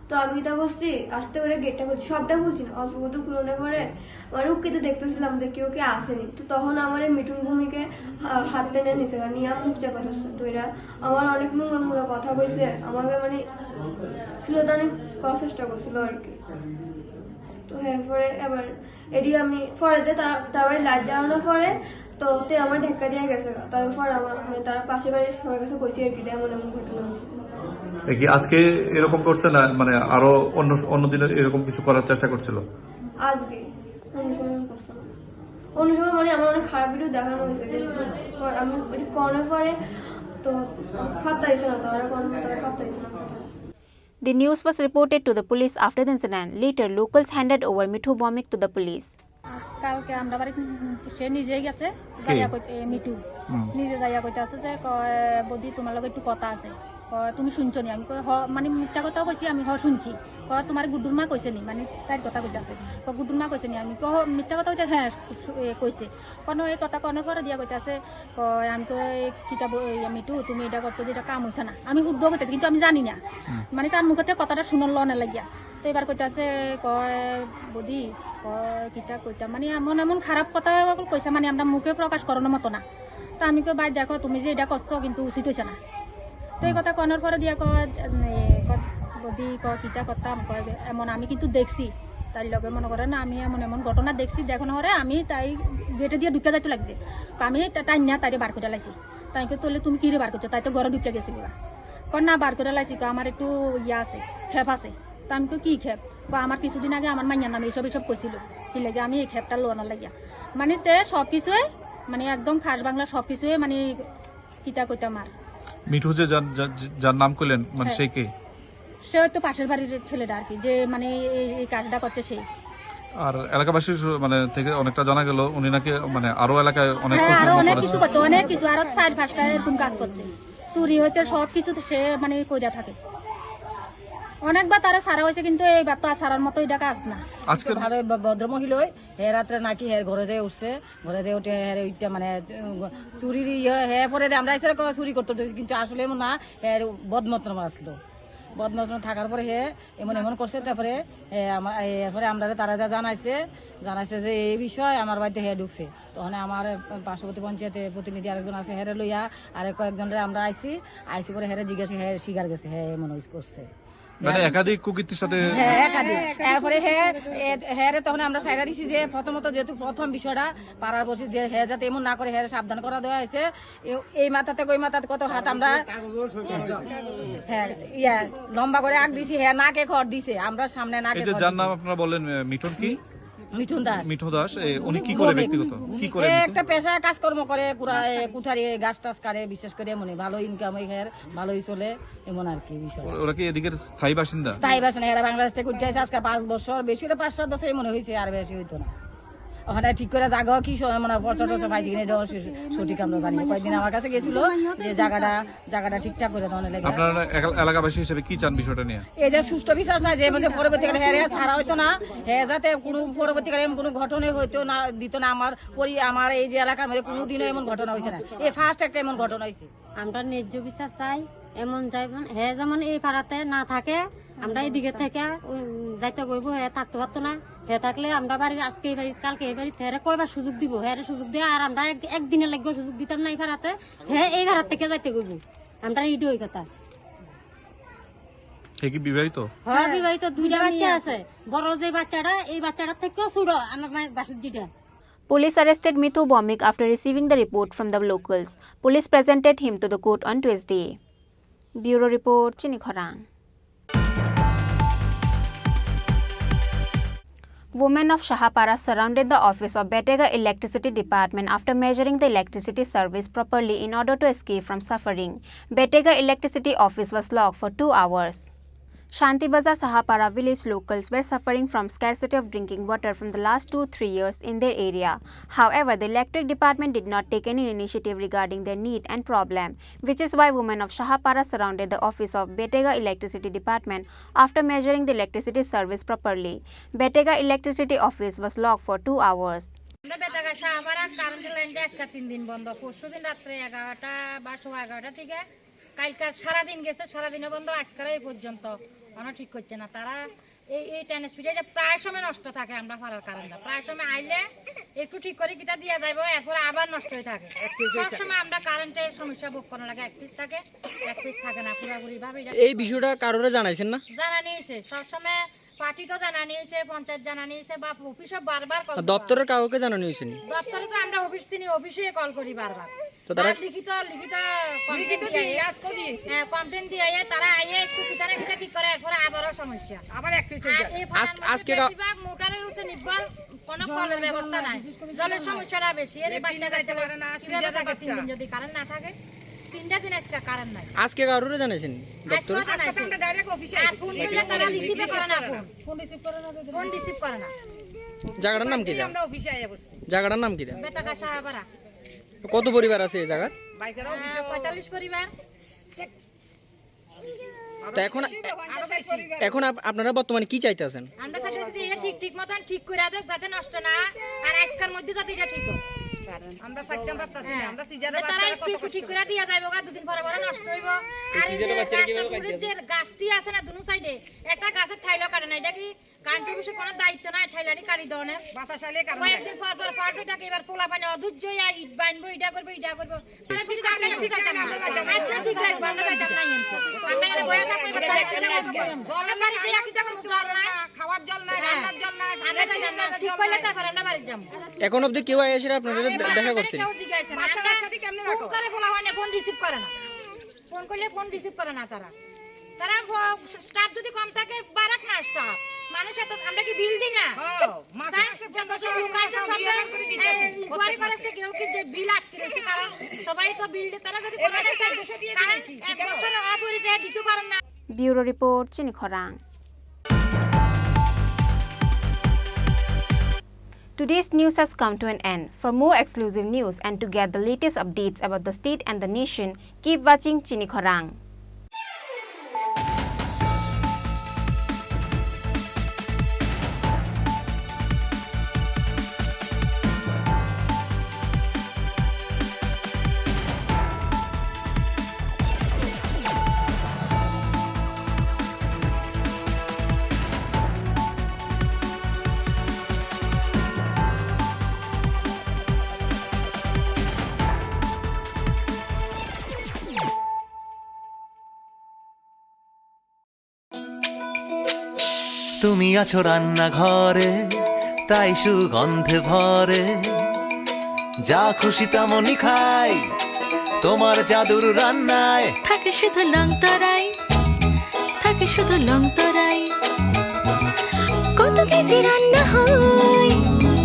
তো আমি এটা করছি, আস্তে করে গেটটা খুলছি, সবটা খুলছি না, অল্প কত খুলনে পরে আমার উকিতে দেখতেছিলাম যে কেউ আসেনি। তো তখন আমার মিঠুন ভূমিকে হাত টেনে নিছে, নিয়ে মুখ চাপা ধরছে। তো এরা আমার অনেক নোংরা কথা কইছে, আমাকে মানে শ্রোতানি করার চেষ্টা করছিল আর কি। তো এরপরে এবার এটি আমি পরেতে তারপরে লাইট জ্বালানোর পরে তো আমার ঢেক্কা দিয়ে গেছে। তারপর আমার মানে তার পাশে বাড়ির সবার কাছে কইছি আর কি, এমন এমন ঘটনা হয়েছে। কি আজকে এরকম করছে না, মানে আরো অন্য দিনে এরকম কিছু করার চেষ্টা করছিল? আজকে অন্য সময় মানে আমার অনেক খারাপ ভিডিও দেখানো হয়েছে, আমি করার পরে তো ফাত্তা দিচ্ছে না, তারা ফাত্তা দিচ্ছে না। The news was reported to the police after the incident. Later, locals handed over Mithu Bomik to the police. কালকে আমরা বাড়ি সে নিজেই গেছে, যাইয়া কইতে মিঠু নিজে যাইয়া কইতে আছে যে বৌদি তোমার লগে একটু কথা আছে, তুমি শুনছো নি? আমি মানে মিথ্যা কথাও কইছি, আমি শুনছি। তোমার গুড্ডুর মা কইছে নি, মানে তাই কথা কইতে আছে, গুড্ডুর মা কইছে নি? আমি মিথ্যা কথা কইতে হ্যাঁ কইছে। কোনো এই কথা কনের পরে দিয়া কইতে আছে আমি তো কিতাব মিঠু তুমি এটা করছো যে এটা কাম হয়েছে না। আমি শুদ্ধ কইতেছি কিন্তু আমি জানি না, মানে তার মুখতে কথাটা শুনল না লাগিয়া। তো এবার কইতে আছে বৌদি কিতা কইতা, মানে এমন এমন খারাপ কথা কইছে, মানে আমরা মুখে প্রকাশ করানোর মতো না। তা আমি কই ভাই দেখো তুমি যে এটা করছো কিন্তু উচিত হয়েছে না। তো এই কথা কনার পরে দিয়া বৌদি কিতা করতাম এমন আমি কিন্তু দেখছি, তাই লগে মনে করে না আমি এমন এমন ঘটনা দেখছি। দেখুন হরে আমি তাই গেটে দিয়ে ঢুকে যাইতে লাগছে, আমি টাইম না তাই বার করে লাইছি। তাই তোলে তুমি কি রে বার করছো? তাই তো ঘরে ঢুকে গেছি না বার করে লাইছি, আমার একটু ইয়া আছে, খেপ আছে। তা আমি কি খেপ? আমার কিছুদিন আগে আমার মাইয়ার নামে এইসব কইছিল, কি লাগে আমি এই খেপটা লোনার লাগিয়া। মানে তে সবকিছুই মানে একদম খাস বাংলা সবকিছুই মানে কিতা কইতাম। আর মিঠু যে যার নাম কইলেন মানে সে কে? সে তো পাশের বাড়ির ছেলেটা আর কি, যে মানে এই কাজটা করছে সে। আর এলাকাবাসী মানে থেকে অনেকটা জানা গেল উনি নাকি মানে আরো এলাকায় অনেক কিছু করছে, অনেক কিছু আরো 4-5টা এরকম কাজ করছে, চুরি হইতে সবকিছু সে মানে কইরা থাকে। অনেকবার তারা সারা হয়েছে কিন্তু এইবার তো আর সারার মতো এটা কাজ না। আজকে ভালো ভদ্রমহিলা হে রাত্রে নাকি হের ঘরে যেয়ে উঠছে, ঘরে যেয়ে উঠে হের ওইটা মানে চুরির হে পরে আমরা এসে চুরি করতে, কিন্তু আসলে এমন না, হের বদমতরম আসলো। বদমতরম থাকার পরে হে এমন এমন করছে। তারপরে এরপরে আমরা তারা যা জানাইছে যে এই বিষয় আমার বাড়িতে হে ঢুকছে। তখন আমার পার্শ্ববর্তী পঞ্চায়েতে প্রতিনিধি আরেকজন আছে, হেরে লইয়া আরেক কয়েকজনরে আমরা আইসি পরে হেরে জিজ্ঞাসা, হে শিকার গেছে হে এমন করছে। মানে একাধিক কুকীর্তির সাথে হ্যাঁ একাধিক এরপরে হ্যাঁ তখন আমরা সাইডা দিছি যে প্রথমত যেহেতু প্রথম বিষয়টা পাড়ার বসে যে হ্যাঁ যাতে এমন না করে হ্যাঁ সাবধান করা দেওয়া হয়েছে এই মাথাতে ওই মাথাতে কত হাত আমরা হ্যাঁ লম্বা করে আগ দিছি হ্যাঁ নাকে খড় দিছে আমরা সামনে নাকে খড় যার নাম আপনারা বললেন মিঠুন কি মিঠু দাস উনি কি করে ব্যক্তিগত কি করে একটা পেশা কাজকর্ম করে কুঠারি গাছ টাছ কাটে বিশেষ করে এমনই ভালো ইনকাম হয় ভালোই চলে এমন আর কি বিষয় ওরা কি এদিকের স্থায়ী বাসিন্দা এরা বাংলাদেশ থেকে উঠছে আজকে 5 বছর বেশি 5-7 বছর মনে হয়েছে আর বেশি হইতো না ওখানে ঠিক করে জায়গা কি মানে পর্যটন পাইছি কিনা সঠিক আমরা জানি কয়েকদিন আমার কাছে গেছিল যে জায়গাটা ঠিকঠাক করে দেওয়া লাগে। আপনারা এলাকাবাসী হিসেবে কি চান বিষয়টা নিয়ে? এই যে সুষ্ঠু বিচার চাই যে মধ্যে পরবর্তীকালে হ্যাঁ ছাড়া হইতো না হ্যাঁ যাতে কোনো পরবর্তীকালে এমন কোনো ঘটনা হইতো না দিত না। আমার এই যে এলাকার মধ্যে কোনোদিনও এমন ঘটনা হয়েছে না, এই ফার্স্ট একটা এমন ঘটনা হয়েছে। আমরা ন্যায্য বিচার চাই এমন যাইবেন হ্যাঁ যেমন এই পাড়াতে না থাকে আমরা এদিকে থেকে যাইতে কইব হ্যাঁ থাকতে পারতো না হ্যাঁ থাকলে আমরা বাড়ির আজকে এই বাড়ি কালকে এই বাড়ি হ্যাঁ কয়বার সুযোগ দিব হ্যাঁ সুযোগ দিয়ে আর আমরা একদিনের লাগবে সুযোগ দিতাম না এই ভাড়াতে হ্যাঁ এই ভাড়ার থেকে যাইতে কইব আমরা এই ওই কথা। কি বিবাহিত? হ্যাঁ বিবাহিত, 2টা বাচ্চা আছে, বড় যে বাচ্চাটা এই বাচ্চাটার থেকেও ছোট আমার বাসুর যেটা। Police arrested Mithu Bomik after receiving the report from the locals. Police presented him to the court on Tuesday. Bureau Report, Chini Khorang. Women of Shahapara surrounded the office of Betega Electricity Department after measuring the electricity service properly in order to escape from suffering. Betega Electricity office was locked for 2 hours. Shanti Bazar Sahapara village locals were suffering from scarcity of drinking water from the last 2-3 years in their area. However, the electric department did not take any initiative regarding their need and problem, which is why women of Shahapara surrounded the office of Betega Electricity Department after measuring the electricity service properly. Betega Electricity office was locked for 2 hours. Betaga Shahpara কারেন্টের লাইনটা আজকে 3 দিন বন্ধ, পরশুদিন রাত্রে 11টা বা 11:30 থেকে কালকে সারাদিন গেছে, সারাদিনে বন্ধ, আজকের এই পর্যন্ত কোনো ঠিক করছে না তারা। এই ট্রান্সমিটারটা প্রায় সময় নষ্ট থাকে, আমরা ফারার কারেন্টটা প্রায় সময় আইলে একটু ঠিক করে কিটা দিয়ে যাইব, এরপর আবার নষ্ট হয়ে থাকে। সবসময় আমরা কারেন্টের সমস্যা ভোগ করা লাগে, 1 পিস থাকে 1 পিস থাকে না পুরোপুরি ভাবে। এই বিষয়টা কারোরে জানাইছেন না? জানানি হয়েছে, সবসময় পার্টি তো জানানি হয়েছে, পঞ্চায়েত জানানি হয়েছে, বা অফিসে বারবার কল। দপ্তরের কাউকে জানানি হয়েছে? দপ্তরে তো আমরা অফিস চিনি, অফিসে কল করি বারবার। তো তারা লিখিত কমপ্লেন দিয়ে তারা আইয়ে একটু কিটারে কিটা ঠিক করে, এরপর আবারও সমস্যা, আবার এক পিস হয়ে যায়। আজকে মোটরের উঠে নির্ভর কোনো কলের ব্যবস্থা নাই, জলের সমস্যাটা বেশি। এর বাচ্চা যাইতে পারে না, 3 দিন যদি কারেন্ট না থাকে, 3টা দিন আজকে কারেন্ট নাই। আজকে কারোরে জানাইছেন দপ্তরে? আজকে তো আমরা ডাইরেক্ট অফিসে ফোন করলে তারা রিসিভ করে না, ফোন রিসিভ করে না, ফোন রিসিভ করে না। জায়গাটার নাম কি? আমরা অফিসে আইয়া বসছি। জায়গাটার নাম কি? বেতাগা শাহপাড়া। কত পরিবার আছে এই জায়গা? 45 পরিবার। তো এখন আপনারা বর্তমানে কি চাইতেছেন? আমরা চাইতেছি এটা ঠিক মতন ঠিক করে দেব, যাতে নষ্ট না, আর আজকের মধ্যে যাতে এটা ঠিক হয়। আমরা থাকতে পারতাছি না, আমরা সিজারে বাচ্চারা কত ঠিক করে দিয়া যাইবো, 2 দিন পরে পরে নষ্ট হইবো। আর সিজারে বাচ্চারা কিভাবে কাটবে? যে গাছটি আছে না দুনো সাইডে, একটা গাছের ঠাইলো কাটে না, এটা কি কারেন্টের বিষয়ে কোনো দায়িত্ব নাই, ঠাইলাড়ি কাটি দনের বাতাস আইলে কারণ কয়েকদিন পর পর ফাটে থাকে। এবার পোলা পানি অধৈর্য হইয়া ইট বাইনবো, এটা করবো এটা করবো, মানে ঠিক আছে না, ঠিক আছে না, আজকে ঠিক লাগবে, আমরা যাইতাম না। আমরা এর বয়া থাকবে, জলের বাড়ি দিয়া কি দেখো, জল নাই, খাওয়ার জল নাই, রান্নার জল নাই, আমরা যাইতাম না। ঠিক কইলে তারপর আমরা বাড়ি যাব। এখন অবধি কেউ এসে আপনাদের দেখা করছেন? বাচ্চারা কেমনে রাখো? ফোন করে বলা হয় না, ফোন রিসিভ করে না, ফোন করলে ফোন রিসিভ করে না তারা। স্টাফ যদি কম থাকে বারাক না স্টাফ, মানুষ এত, আমরা কি বিল দিই না? কেউ কি যে বিল আটকে রেখেছে, কারণ সবাই তো বিল দেয়, তারা যদি এক বছর অপরিচয় দিতে পারেন না। ব্যুরো রিপোর্ট, চিনি খরাং। Today's news has come to an end. For more exclusive news and to get the latest updates about the state and the nation, keep watching Chini Khorang. তুমি আছো রান্নাঘরে তাই সুগন্ধে ভরে যা খুশি তেমনই খাই তোমার জাদুর রান্নায় থাকে শুধু লং তরাই থাকে শুধু লং তরাই কত কেজি রান্না হয়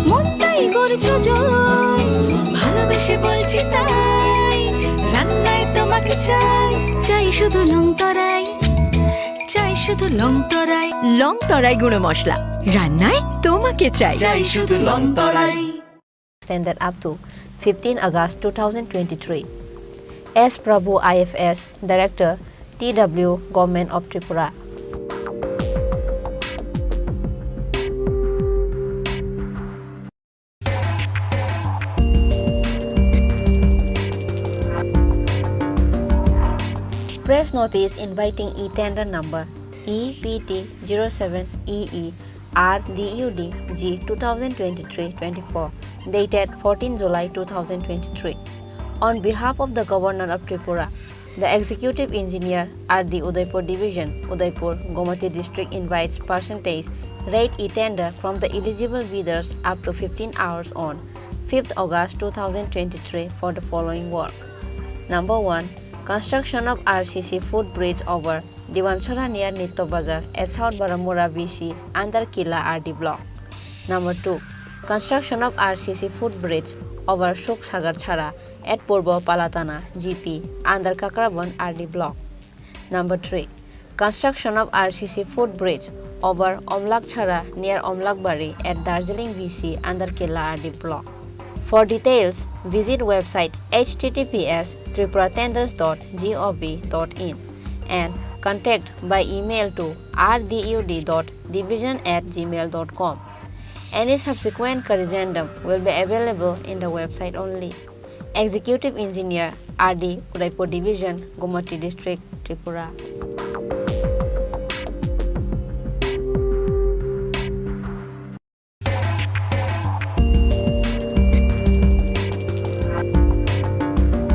মন তাই করছো জয় ভালোবেসে বলছি তাই রান্নায় তোমাকে চাই চাই শুধু লং তরাই চাই শুধু লং তরাই লং তরাই গুঁড়ো মশলা রান্নায় তোমাকে চাই চাই শুধু long Terai Extended up to 15 August 2023. S. Prabhu IFS, Director, TW, Government of Tripura. Press notice inviting e-tender number EPT07EE RDUD G 2023-24 dated 14 July 2023. On behalf of the Governor of Tripura, the Executive Engineer at the Udaipur Division, Udaipur, Gomati District invites percentage rate e-tender from the eligible bidders up to 15 hours on 5th August 2023 for the following work. Number 1. Construction of RCC foot bridge over Diwanshara near Nitto Bazar at South Baramura BC under Kila RD block. Number 2. Construction of RCC foot bridge over Shuk Sagar Chhara at Purbo Palatana GP under Kakrabon RD block. Number 3. Construction of RCC foot bridge over Omlak Chhara near Omlakbari at Darjeeling BC under Kila RD block. For details, visit website https://tripuratenders.gov.in and contact by email to rdud.division@gmail.com. Any subsequent corrigendum will be available in the website only. Executive Engineer RD Udaipur Division, Gomati District, Tripura.